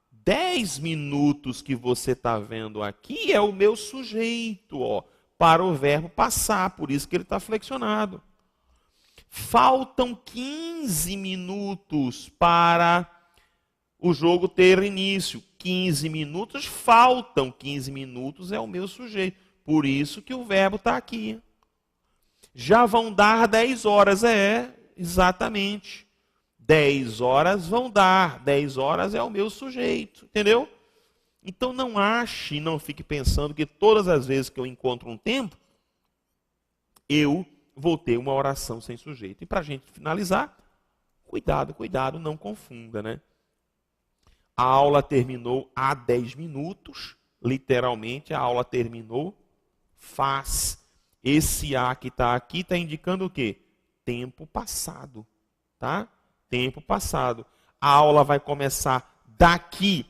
10 minutos que você está vendo aqui é o meu sujeito, para o verbo passar, por isso que ele está flexionado. Faltam 15 minutos para o jogo ter início. 15 minutos faltam, 15 minutos é o meu sujeito. Por isso que o verbo está aqui. Já vão dar 10 horas, exatamente. 10 horas vão dar, 10 horas é o meu sujeito, entendeu? Então não fique pensando que todas as vezes que eu encontro um tempo, eu vou ter uma oração sem sujeito. E para a gente finalizar, cuidado, não confunda, né? A aula terminou há 10 minutos, literalmente a aula terminou, faz. Esse A que está aqui está indicando o quê? Tempo passado, tá? Tempo passado. A aula vai começar daqui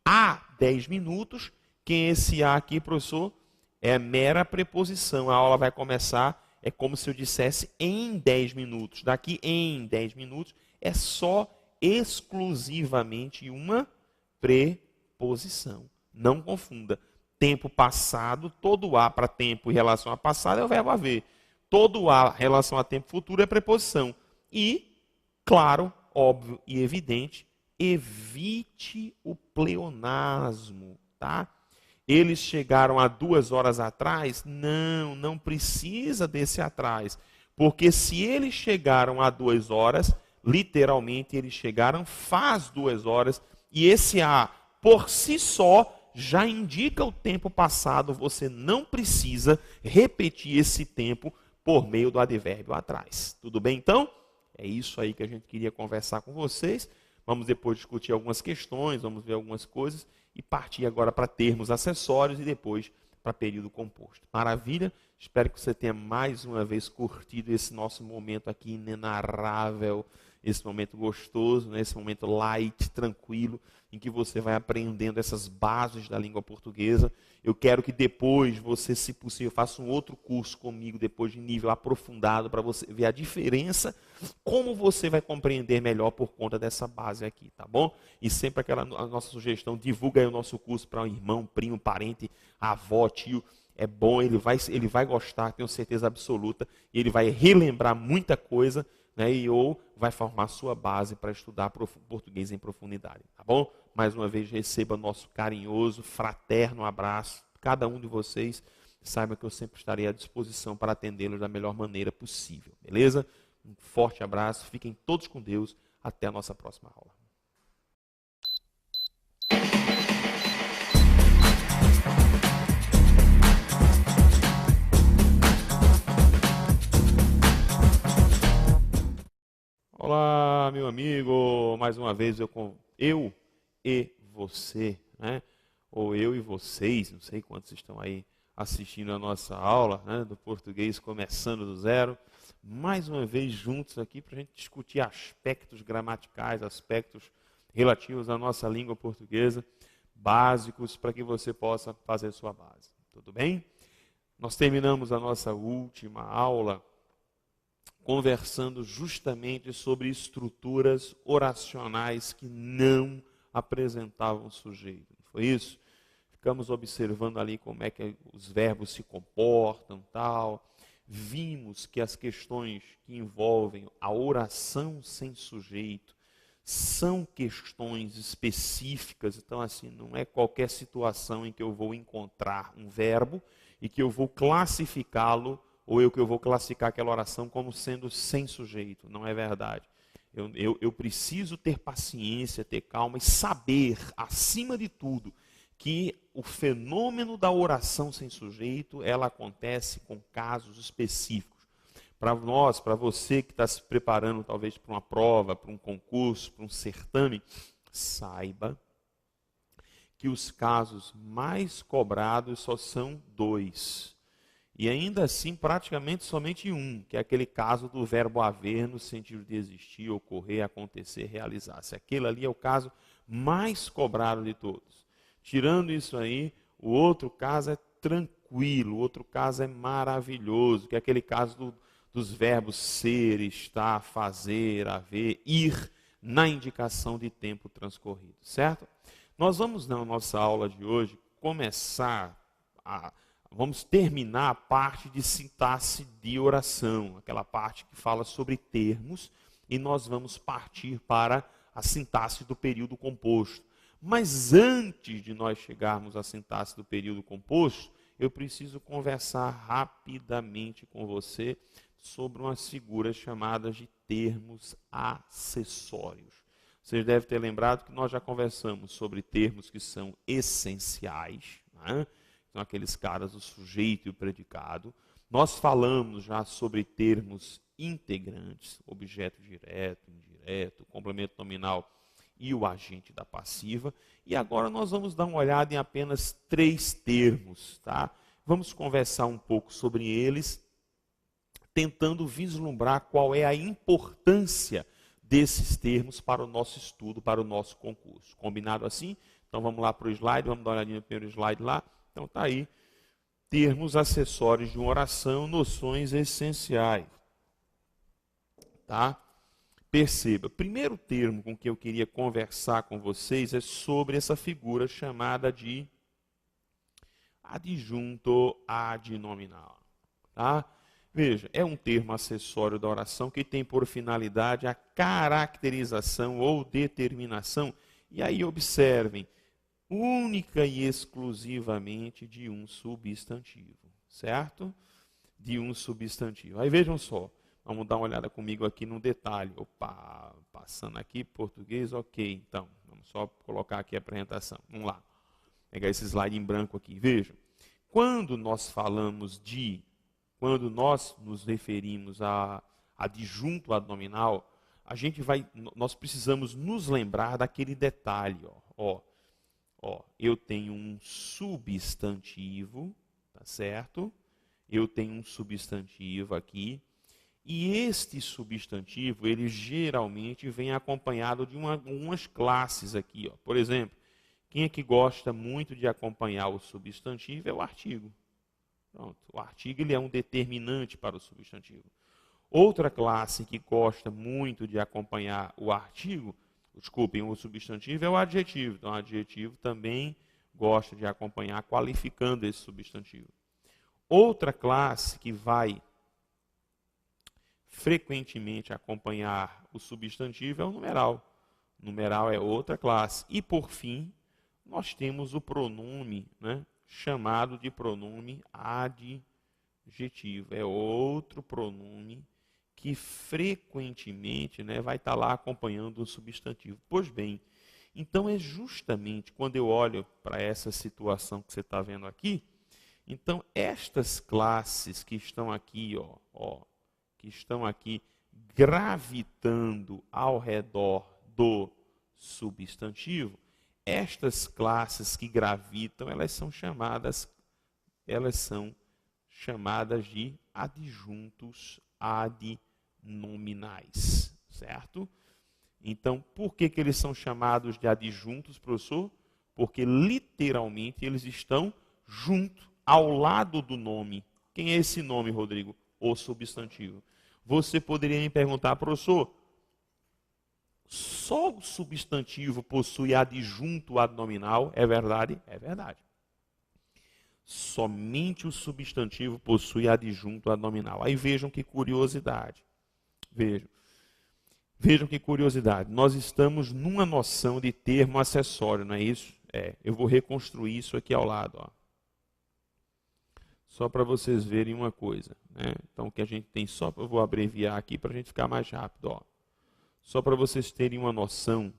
a 10 minutos. Quem é esse A aqui, professor? É mera preposição. A aula vai começar, é como se eu dissesse em 10 minutos. Daqui em 10 minutos é só exclusivamente uma preposição. Não confunda. tempo passado, todo A para tempo em relação a passado é o verbo haver. Todo A em relação a tempo futuro é preposição. E, claro, óbvio e evidente, evite o pleonasmo, tá? Eles chegaram há 2 horas atrás? Não, não precisa desse atrás. Porque se eles chegaram há 2 horas, literalmente eles chegaram faz 2 horas, e esse a, por si só, já indica o tempo passado. Você não precisa repetir esse tempo por meio do advérbio atrás. Tudo bem, então? É isso aí que a gente queria conversar com vocês. Vamos depois discutir algumas questões, vamos ver algumas coisas e partir agora para termos acessórios e depois para período composto. Maravilha? Espero que você tenha mais uma vez curtido esse nosso momento aqui inenarrável, esse momento gostoso, né? Esse momento light, tranquilo, em que você vai aprendendo essas bases da língua portuguesa. Eu quero que depois você, se possível, faça um outro curso comigo, depois de nível aprofundado, para você ver a diferença, como você vai compreender melhor por conta dessa base aqui, tá bom? E sempre a nossa sugestão, divulga aí o nosso curso para um irmão, primo, parente, avó, tio. É bom, ele vai gostar, tenho certeza absoluta, e ele vai relembrar muita coisa, né, ou vai formar sua base para estudar português em profundidade, tá bom? Mais uma vez, receba nosso carinhoso, fraterno abraço. Cada um de vocês, saiba que eu sempre estarei à disposição para atendê-los da melhor maneira possível, beleza? Um forte abraço, fiquem todos com Deus, até a nossa próxima aula. Olá, meu amigo, mais uma vez eu e você, né? Ou eu e vocês, não sei quantos estão aí assistindo a nossa aula, né, do português começando do zero, mais uma vez juntos aqui para a gente discutir aspectos gramaticais, aspectos relativos à nossa língua portuguesa, básicos para que você possa fazer sua base. Tudo bem? Nós terminamos a nossa última aula conversando justamente sobre estruturas oracionais que não apresentavam sujeito. Não foi isso? Ficamos observando ali como é que os verbos se comportam, tal. Vimos que as questões que envolvem a oração sem sujeito são questões específicas. Então, assim, não é qualquer situação em que eu vou encontrar um verbo e que eu vou classificá-lo ou que eu vou classificar aquela oração como sendo sem sujeito. Não é verdade. Eu preciso ter paciência, ter calma e saber, acima de tudo, que o fenômeno da oração sem sujeito, ela acontece com casos específicos. Para nós, para você que está se preparando talvez para uma prova, para um concurso, para um certame, saiba que os casos mais cobrados só são 2. E ainda assim, praticamente somente um, que é aquele caso do verbo haver no sentido de existir, ocorrer, acontecer, realizar-se. Aquele ali é o caso mais cobrado de todos. Tirando isso aí, o outro caso é tranquilo, o outro caso é maravilhoso, que é aquele caso dos verbos ser, estar, fazer, haver, ir, na indicação de tempo transcorrido, certo? Nós vamos, na nossa aula de hoje, vamos terminar a parte de sintaxe de oração, aquela parte que fala sobre termos, e nós vamos partir para a sintaxe do período composto. Mas antes de nós chegarmos à sintaxe do período composto, eu preciso conversar rapidamente com você sobre umas figuras chamadas de termos acessórios. Vocês devem ter lembrado que nós já conversamos sobre termos que são essenciais, né? São aqueles caras, o sujeito e o predicado. Nós falamos já sobre termos integrantes, objeto direto, indireto, complemento nominal e o agente da passiva. E agora nós vamos dar uma olhada em apenas 3 termos, tá? Vamos conversar um pouco sobre eles, tentando vislumbrar qual é a importância desses termos para o nosso estudo, para o nosso concurso. Combinado assim? Então vamos lá para o slide, vamos dar uma olhadinha no primeiro slide lá. Então está aí, termos acessórios de uma oração, noções essenciais. Tá? Perceba, primeiro termo com que eu queria conversar com vocês é sobre essa figura chamada de adjunto adnominal. Tá? Veja, é um termo acessório da oração que tem por finalidade a caracterização ou determinação. E aí observem, única e exclusivamente de um substantivo, certo? De um substantivo. Aí vejam só, vamos dar uma olhada comigo aqui no detalhe. Opa, passando aqui, português, ok. Então, vamos só colocar aqui a apresentação. Vamos lá, pegar esse slide em branco aqui. Vejam, quando nós nos referimos a adjunto adnominal, nós precisamos nos lembrar daquele detalhe, ó. Eu tenho um substantivo, tá certo? Eu tenho um substantivo aqui, e este substantivo, ele geralmente vem acompanhado de algumas classes aqui, ó. Por exemplo, quem é que gosta muito de acompanhar o substantivo é o artigo. Pronto, o artigo ele é um determinante para o substantivo. Outra classe que gosta muito de acompanhar o substantivo é o adjetivo. Então, o adjetivo também gosta de acompanhar, qualificando esse substantivo. Outra classe que vai frequentemente acompanhar o substantivo é o numeral. O numeral é outra classe. E, por fim, nós temos o pronome, né, chamado de pronome adjetivo. É outro pronome que frequentemente, né, vai estar lá acompanhando o substantivo. Pois bem, então é justamente quando eu olho para essa situação que você está vendo aqui, então estas classes que estão aqui, que estão aqui gravitando ao redor do substantivo, estas classes que gravitam, elas são chamadas de adjuntos adnominais, certo? Então, por que eles são chamados de adjuntos, professor? Porque literalmente eles estão junto, ao lado do nome. Quem é esse nome, Rodrigo? O substantivo. Você poderia me perguntar, professor, só o substantivo possui adjunto adnominal? É verdade? É verdade. Somente o substantivo possui adjunto adnominal. Aí vejam que curiosidade. Vejam que curiosidade. Nós estamos numa noção de termo acessório, não é isso? Eu vou reconstruir isso aqui ao lado, ó. Só para vocês verem uma coisa, né? Então, o que a gente tem, eu vou abreviar aqui para a gente ficar mais rápido, ó. Só para vocês terem uma noção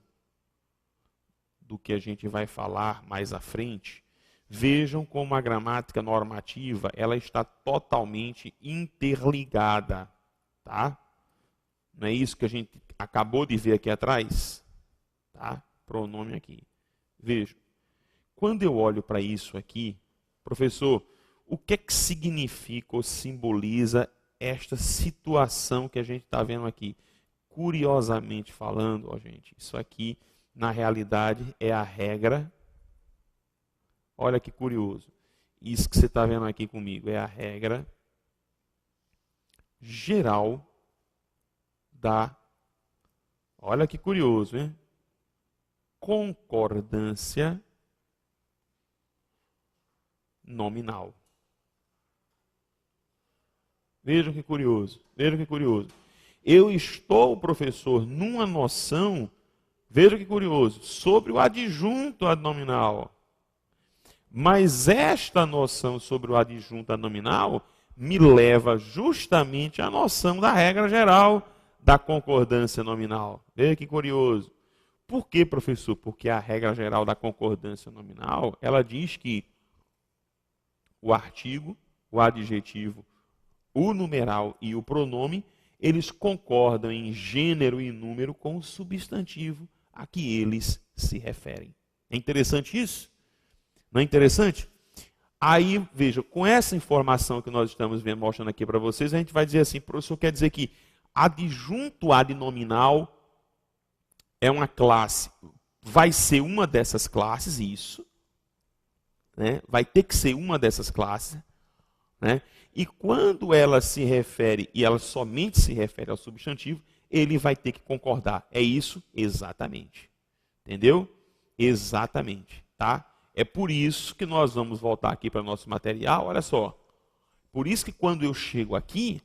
do que a gente vai falar mais à frente, vejam como a gramática normativa ela está totalmente interligada, tá? Não é isso que a gente acabou de ver aqui atrás? Tá? Pronome aqui. Vejam, quando eu olho para isso aqui, professor, o que é que significa ou simboliza esta situação que a gente está vendo aqui? Curiosamente falando, ó, gente, isso aqui, na realidade, é a regra. Olha que curioso. Isso que você está vendo aqui comigo é a regra geral da... Olha que curioso, hein? Concordância nominal. Vejam que curioso, vejam que curioso. Eu estou, professor, numa noção, vejam que curioso, sobre o adjunto adnominal. Mas esta noção sobre o adjunto adnominal me leva justamente à noção da regra geral da concordância nominal. Veja que curioso. Por que, professor? Porque a regra geral da concordância nominal, ela diz que o artigo, o adjetivo, o numeral e o pronome, eles concordam em gênero e número com o substantivo a que eles se referem. É interessante isso? Não é interessante? Aí, veja, com essa informação que nós estamos vendo, mostrando aqui para vocês, a gente vai dizer assim, professor, quer dizer que adjunto adnominal é uma classe, vai ser uma dessas classes, isso, né? Vai ter que ser uma dessas classes, né? E quando ela se refere, e ela somente se refere ao substantivo, ele vai ter que concordar. É isso? Exatamente. Entendeu? Exatamente, tá? É por isso que nós vamos voltar aqui para o nosso material, olha só. Por isso que quando eu chego aqui,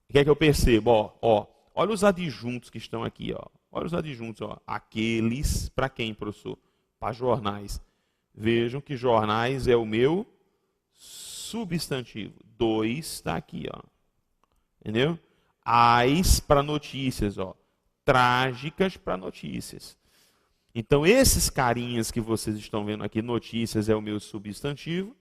o que é que eu percebo? Olha os adjuntos que estão aqui. Olha os adjuntos. Aqueles, para quem, professor? Para jornais. Vejam que jornais é o meu substantivo. 2 está aqui. Entendeu? As para notícias. Trágicas para notícias. Então, esses carinhas que vocês estão vendo aqui, notícias é o meu substantivo.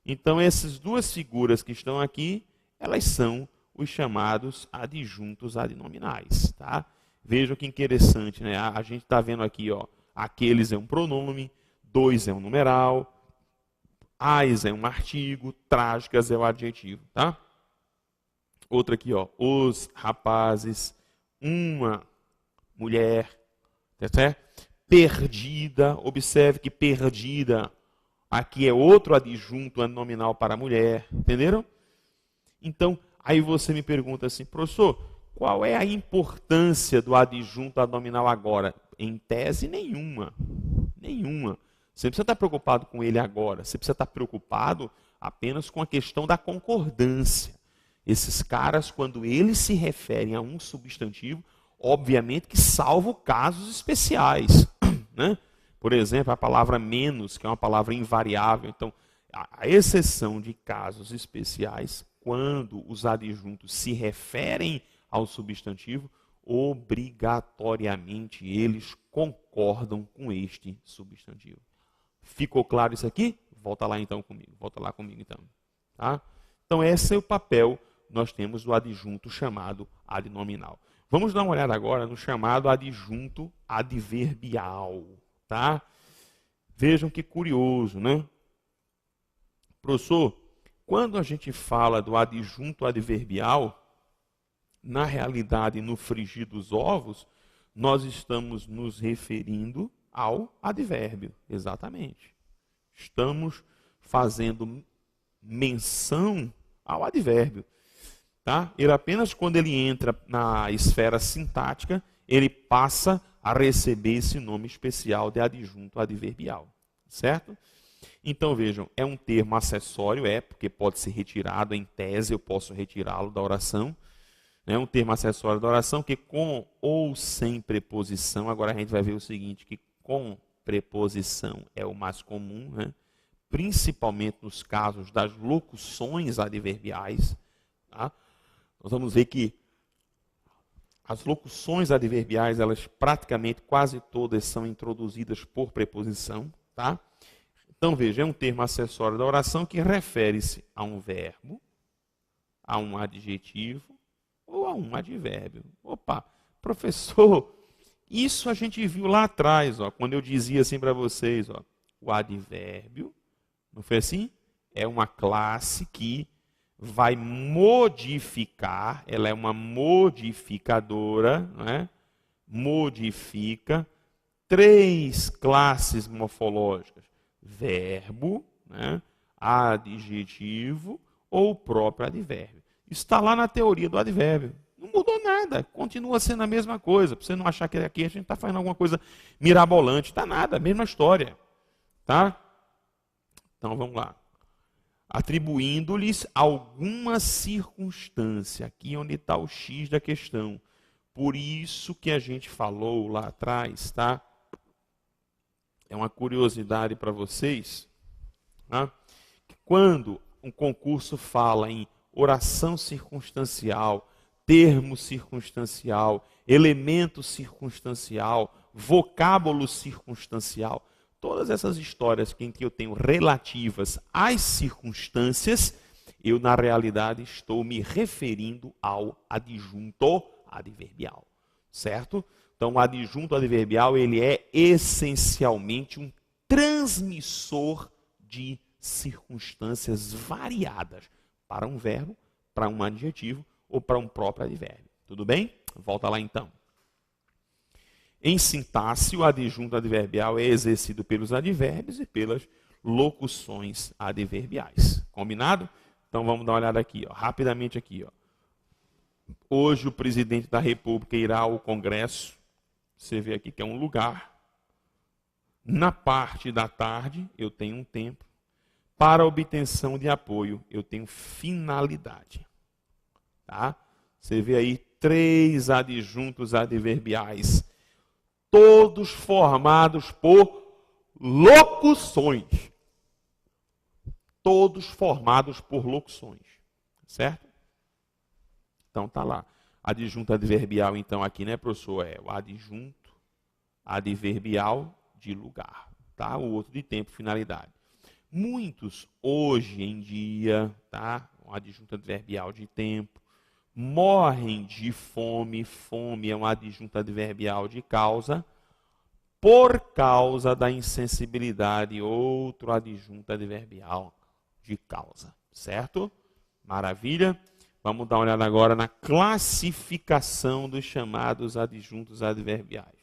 Então, essas duas figuras que estão aqui, elas são os chamados adjuntos adnominais. Tá? Vejam que interessante, né? A gente está vendo aqui, aqueles é um pronome, 2 é um numeral, as é um artigo, trágicas é o adjetivo. Tá? Outra aqui, os rapazes, uma mulher, tá certo? Perdida, observe que perdida aqui é outro adjunto nominal para mulher, entenderam? Então, aí você me pergunta assim, professor, qual é a importância do adjunto nominal agora? Em tese, nenhuma. Nenhuma. Você não precisa estar preocupado com ele agora, você precisa estar preocupado apenas com a questão da concordância. Esses caras, quando eles se referem a um substantivo, obviamente que salvo casos especiais. Né? Por exemplo, a palavra menos, que é uma palavra invariável. Então, a exceção de casos especiais, quando os adjuntos se referem ao substantivo, obrigatoriamente eles concordam com este substantivo. Ficou claro isso aqui? Volta lá então comigo. Volta lá comigo então. Tá? Então, esse é o papel que nós temos do adjunto chamado adnominal. Vamos dar uma olhada agora no chamado adjunto adverbial, tá? Vejam que curioso, né? Professor, quando a gente fala do adjunto adverbial, na realidade, no frigir dos ovos, nós estamos nos referindo ao advérbio, exatamente. Estamos fazendo menção ao advérbio. Tá? Ele apenas quando ele entra na esfera sintática, ele passa a receber esse nome especial de adjunto adverbial. Certo? Então vejam, é um termo acessório, porque pode ser retirado em tese, eu posso retirá-lo da oração. É um termo acessório da oração que com ou sem preposição, agora a gente vai ver o seguinte, que com preposição é o mais comum, né? Principalmente nos casos das locuções adverbiais. Tá? Nós vamos ver que as locuções adverbiais, elas praticamente quase todas são introduzidas por preposição. Tá? Então veja, é um termo acessório da oração que refere-se a um verbo, a um adjetivo ou a um advérbio. Opa, professor, isso a gente viu lá atrás, quando eu dizia assim para vocês, o advérbio, não foi assim? É uma classe que vai modificar, ela é uma modificadora, não é? Modifica 3 classes morfológicas: verbo, né? Adjetivo ou próprio advérbio. Isso está lá na teoria do advérbio. Não mudou nada, continua sendo a mesma coisa. Para você não achar que aqui a gente está fazendo alguma coisa mirabolante. Está nada, mesma história. Tá? Então vamos lá. Atribuindo-lhes alguma circunstância, aqui onde está o X da questão. Por isso que a gente falou lá atrás, tá? É uma curiosidade para vocês, tá? Que quando um concurso fala em oração circunstancial, termo circunstancial, elemento circunstancial, vocábulo circunstancial, todas essas histórias que eu tenho relativas às circunstâncias, eu, na realidade, estou me referindo ao adjunto adverbial. Certo? Então, o adjunto adverbial, ele é essencialmente um transmissor de circunstâncias variadas para um verbo, para um adjetivo ou para um próprio advérbio. Tudo bem? Volta lá, então. Em sintaxe, o adjunto adverbial é exercido pelos advérbios e pelas locuções adverbiais. Combinado? Então vamos dar uma olhada aqui, rapidamente aqui. Hoje o presidente da República irá ao Congresso. Você vê aqui que é um lugar. Na parte da tarde, eu tenho um tempo. Para obtenção de apoio, eu tenho finalidade. Tá? Você vê aí 3 adjuntos adverbiais, todos formados por locuções. Todos formados por locuções. Certo? Então tá lá. Adjunto adverbial, então, aqui, né, professor? É o adjunto adverbial de lugar. Tá? O outro de tempo, finalidade. Muitos, hoje em dia, tá? Um adjunto adverbial de tempo, morrem de fome. Fome é um adjunto adverbial de causa, por causa da insensibilidade, outro adjunto adverbial de causa. Certo? Maravilha? Vamos dar uma olhada agora na classificação dos chamados adjuntos adverbiais.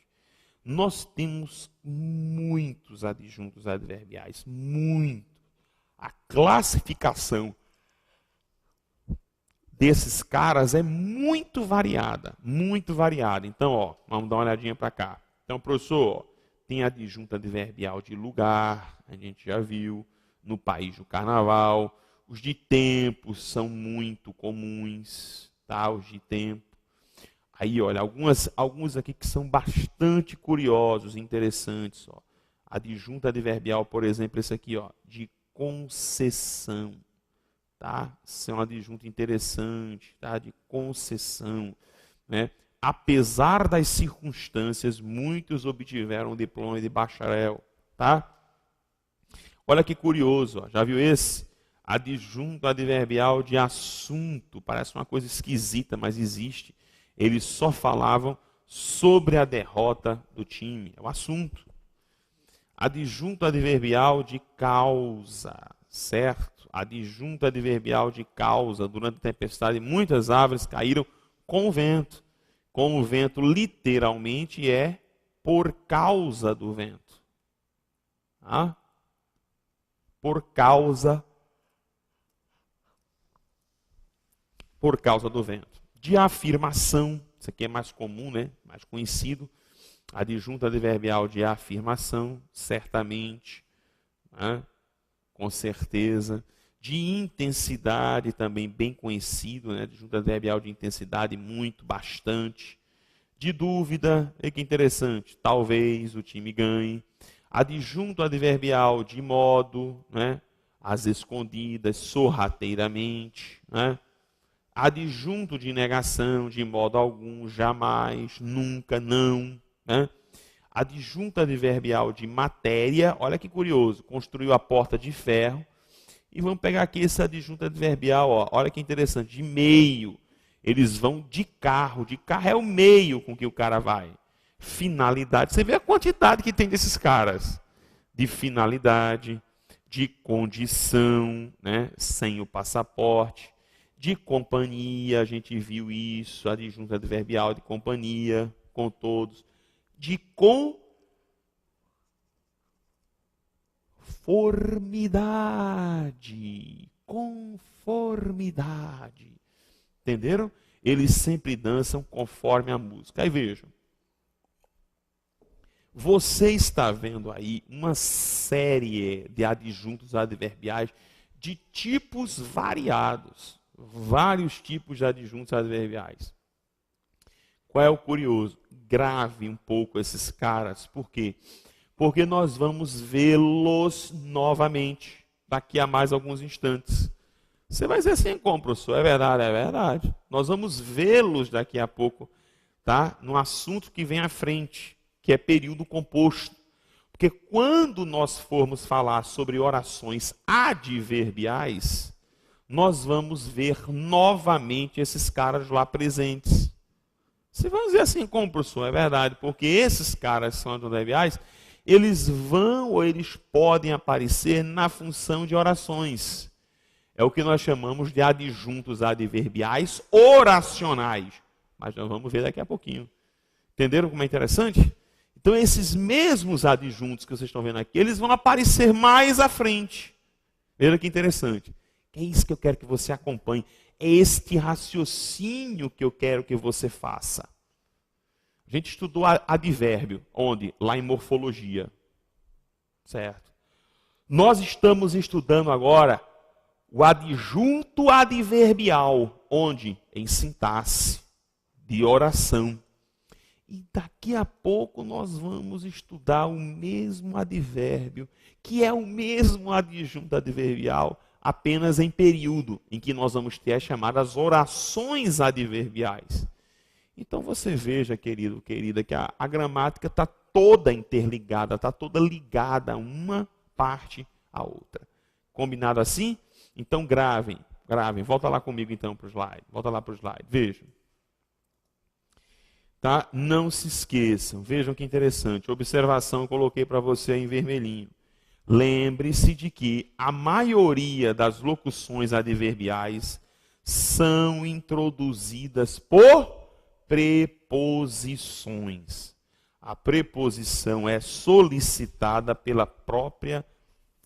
Nós temos muitos adjuntos adverbiais, muito. A classificação desses caras é muito variada, muito variada. Então, ó, vamos dar uma olhadinha para cá. Então, professor, ó, tem adjunto adverbial de lugar, a gente já viu, no país do carnaval. Os de tempo são muito comuns, tá? Os de tempo. Aí, olha, alguns aqui que são bastante curiosos, interessantes. Ó. Adjunto adverbial, por exemplo, esse aqui, ó, de concessão. Tá? Esse é um adjunto interessante, tá? De concessão. Né? Apesar das circunstâncias, muitos obtiveram o diploma de bacharel. Tá? Olha que curioso, ó. Já viu esse? Adjunto adverbial de assunto. Parece uma coisa esquisita, mas existe. Eles só falavam sobre a derrota do time. É o assunto. Adjunto adverbial de causa, certo? Adjunto adverbial de causa. Durante a tempestade, muitas árvores caíram com o vento. Com o vento, literalmente, é por causa do vento. Ah? Por causa do vento. De afirmação, isso aqui é mais comum, né? Mais conhecido. Adjunto adverbial de afirmação, certamente, né? Com certeza. De intensidade, também bem conhecido, né? Adjunto adverbial de intensidade, muito, bastante. De dúvida, e que interessante, talvez o time ganhe. Adjunto adverbial de modo, né? Às escondidas, sorrateiramente, né? Adjunto de negação, de modo algum, jamais, nunca, não. Né? Adjunto adverbial de matéria, olha que curioso, construiu a porta de ferro. E vamos pegar aqui esse adjunto adverbial, ó, olha que interessante, de meio. Eles vão de carro é o meio com que o cara vai. Finalidade, você vê a quantidade que tem desses caras. De finalidade, de condição, né? Sem o passaporte. De companhia, a gente viu isso, adjunto adverbial de companhia, com todos. De conformidade. Conformidade. Entenderam? Eles sempre dançam conforme a música. Aí vejam. Você está vendo aí uma série de adjuntos adverbiais de tipos variados. Vários tipos de adjuntos adverbiais. Qual é o curioso? Grave um pouco esses caras. Por quê? Porque nós vamos vê-los novamente daqui a mais alguns instantes. Você vai dizer assim, como, professor? É verdade, é verdade. Nós vamos vê-los daqui a pouco, tá? No assunto que vem à frente, que é período composto. Porque quando nós formos falar sobre orações adverbiais, nós vamos ver novamente esses caras lá presentes. Você vai dizer assim, como, professor? É verdade, porque esses caras são adverbiais, eles vão ou eles podem aparecer na função de orações. É o que nós chamamos de adjuntos adverbiais oracionais. Mas nós vamos ver daqui a pouquinho. Entenderam como é interessante? Então, esses mesmos adjuntos que vocês estão vendo aqui, eles vão aparecer mais à frente. Veja que interessante. É isso que eu quero que você acompanhe. É este raciocínio que eu quero que você faça. A gente estudou advérbio. Onde? Lá em morfologia. Certo. Nós estamos estudando agora o adjunto adverbial, onde? Em sintaxe de oração. E daqui a pouco nós vamos estudar o mesmo advérbio, que é o mesmo adjunto adverbial, apenas em período, em que nós vamos ter as chamadas orações adverbiais. Então você veja, querido, querida, que a gramática está toda interligada, está toda ligada uma parte à outra. Combinado assim? Então gravem. Volta lá comigo então para o slide. Volta lá para o slide. Vejam. Tá? Não se esqueçam. Vejam que interessante. Observação eu coloquei para você em vermelhinho. Lembre-se de que a maioria das locuções adverbiais são introduzidas por preposições. A preposição é solicitada pela própria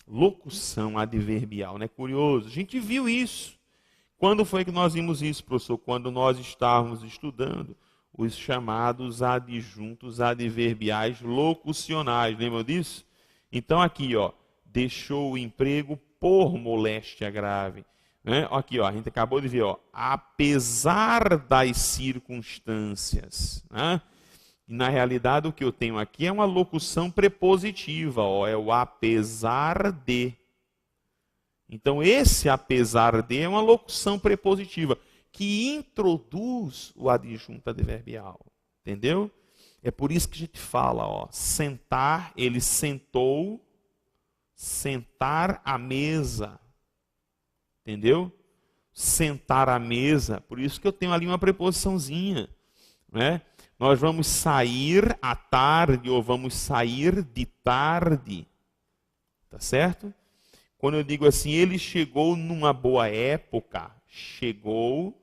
locução adverbial. Não é curioso? A gente viu isso. Quando foi que nós vimos isso, professor? Quando nós estávamos estudando os chamados adjuntos adverbiais locucionais. Lembram disso? Então aqui, ó, deixou o emprego por moléstia grave. Né? Aqui, ó, a gente acabou de ver, ó, apesar das circunstâncias. Né? E na realidade o que eu tenho aqui é uma locução prepositiva, ó, é o apesar de. Então esse apesar de é uma locução prepositiva que introduz o adjunto adverbial. Entendeu? É por isso que a gente fala, ó, sentar, ele sentou, sentar à mesa. Entendeu? Sentar à mesa. Por isso que eu tenho ali uma preposiçãozinha. Né? Nós vamos sair à tarde ou vamos sair de tarde. Tá certo? Quando eu digo assim, ele chegou numa boa época, chegou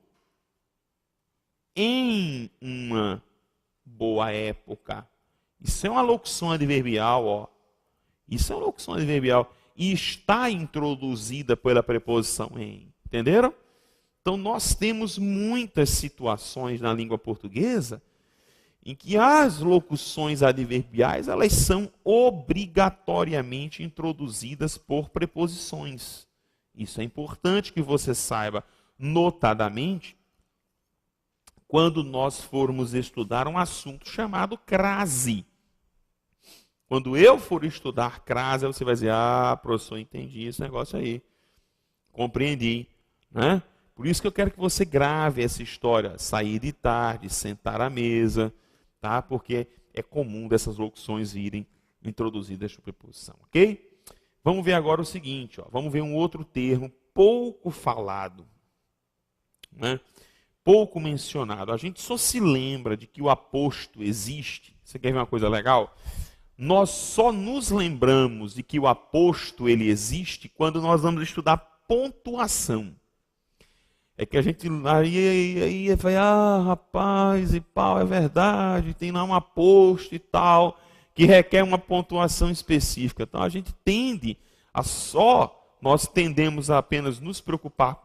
em uma boa época. Isso é uma locução adverbial, ó. Isso é uma locução adverbial e está introduzida pela preposição em. Entenderam? Então nós temos muitas situações na língua portuguesa em que as locuções adverbiais, elas são obrigatoriamente introduzidas por preposições. Isso é importante que você saiba, notadamente, quando nós formos estudar um assunto chamado crase. Quando eu for estudar crase, você vai dizer, professor, entendi esse negócio aí. Compreendi. Né? Por isso que eu quero que você grave essa história. Sair de tarde, sentar à mesa, tá? Porque é comum dessas locuções virem introduzidas por preposição. Ok? Vamos ver agora o seguinte. Ó, vamos ver um outro termo pouco falado. Né? Pouco mencionado. A gente só se lembra de que o aposto existe. Você quer ver uma coisa legal? Nós só nos lembramos de que o aposto ele existe quando nós vamos estudar pontuação. É que a gente aí vai, rapaz, e pau, é verdade, tem lá um aposto e tal, que requer uma pontuação específica. Então a gente nós tendemos a apenas nos preocupar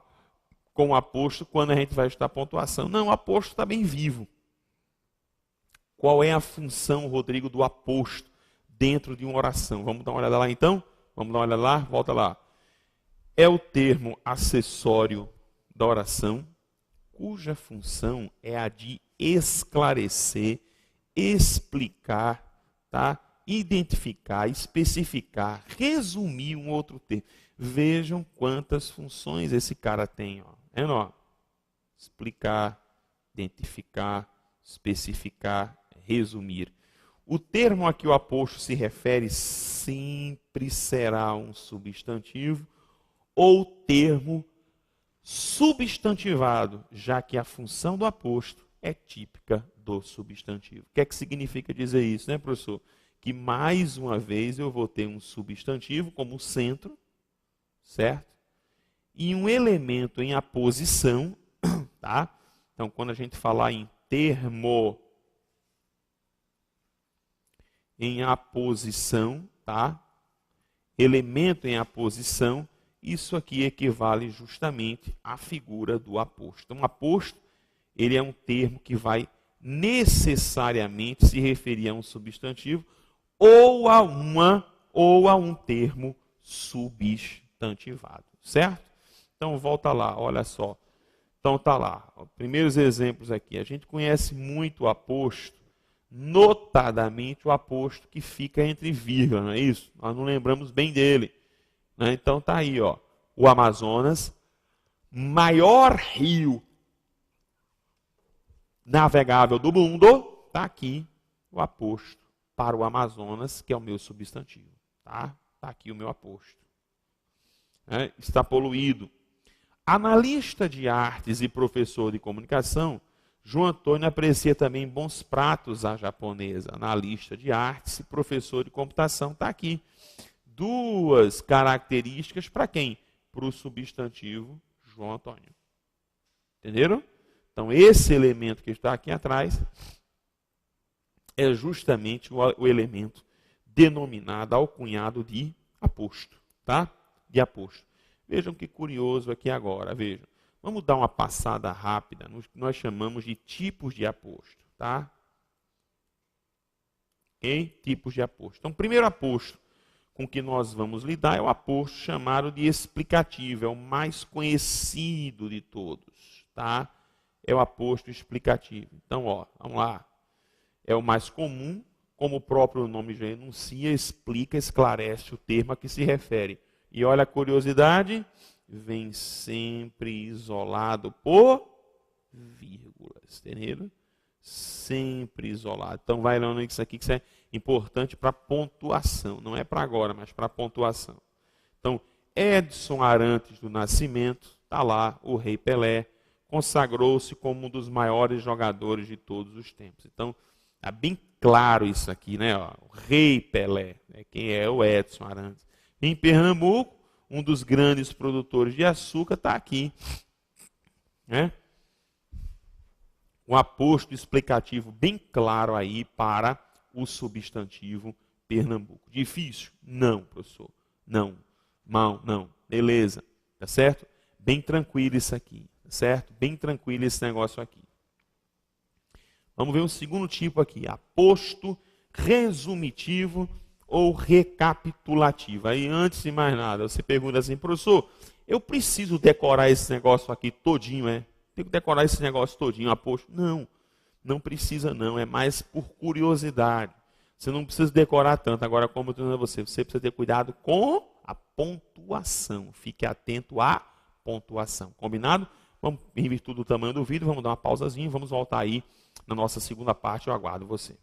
com o aposto quando a gente vai estudar pontuação. Não, o aposto está bem vivo. Qual é a função, Rodrigo, do aposto dentro de uma oração? Vamos dar uma olhada lá então? Vamos dar uma olhada lá? Volta lá. É o termo acessório da oração, cuja função é a de esclarecer, explicar, tá? Identificar, especificar, resumir um outro termo. Vejam quantas funções esse cara tem. Ó. Explicar, identificar, especificar, resumir. O termo a que o aposto se refere sempre será um substantivo ou termo substantivado, já que a função do aposto é típica do substantivo. O que é que significa dizer isso, né, professor? Que mais uma vez eu vou ter um substantivo como centro, certo? E um elemento em aposição, tá? Então, quando a gente falar em termo em aposição, tá? Elemento em aposição, isso aqui equivale justamente à figura do aposto. Então, aposto, ele é um termo que vai necessariamente se referir a um substantivo ou a uma ou a um termo substantivado, certo? Então volta lá, olha só. Então tá lá, primeiros exemplos aqui. A gente conhece muito o aposto, notadamente o aposto que fica entre vírgula, não é isso? Nós não lembramos bem dele, né? Então tá aí, ó, o Amazonas, maior rio navegável do mundo, tá aqui o aposto para o Amazonas, que é o meu substantivo, tá? Tá aqui o meu aposto. Está poluído. Analista de artes e professor de comunicação, João Antônio aprecia também bons pratos à japonesa. Analista de artes e professor de computação, está aqui. Duas características para quem? Para o substantivo João Antônio. Entenderam? Então, esse elemento que está aqui atrás é justamente o elemento denominado, alcunhado de aposto, tá? De aposto. Vejam que curioso aqui agora, vejam. Vamos dar uma passada rápida no que nós chamamos de tipos de aposto, tá? Ok? Tipos de aposto. Então, o primeiro aposto com que nós vamos lidar é o aposto chamado de explicativo, é o mais conhecido de todos, tá? É o aposto explicativo. Então, ó, vamos lá. É o mais comum, como o próprio nome já enuncia, explica, esclarece o termo a que se refere. E olha a curiosidade, vem sempre isolado por vírgulas, entendeu? Sempre isolado. Então vai olhando isso aqui, que isso é importante para pontuação. Não é para agora, mas para pontuação. Então, Edson Arantes do Nascimento, está lá, o Rei Pelé, consagrou-se como um dos maiores jogadores de todos os tempos. Então, está bem claro isso aqui, né? Ó, o Rei Pelé, né? Quem é o Edson Arantes. Em Pernambuco, um dos grandes produtores de açúcar está aqui, né? Um aposto explicativo bem claro aí para o substantivo Pernambuco. Difícil? Não, professor. Não. Mal, não. Beleza. Tá certo? Bem tranquilo isso aqui. Tá certo? Bem tranquilo esse negócio aqui. Vamos ver um segundo tipo aqui. Aposto resumitivo ou recapitulativo. Aí, antes de mais nada, você pergunta assim, professor, eu preciso decorar esse negócio aqui todinho, é? Tenho que decorar esse negócio todinho, aposto? Não, não precisa não, é mais por curiosidade. Você não precisa decorar tanto. Agora, como eu estou dizendo a você, você precisa ter cuidado com a pontuação. Fique atento à pontuação. Combinado? Vamos, em virtude do tamanho do vídeo, vamos dar uma pausazinha e vamos voltar aí na nossa segunda parte. Eu aguardo você.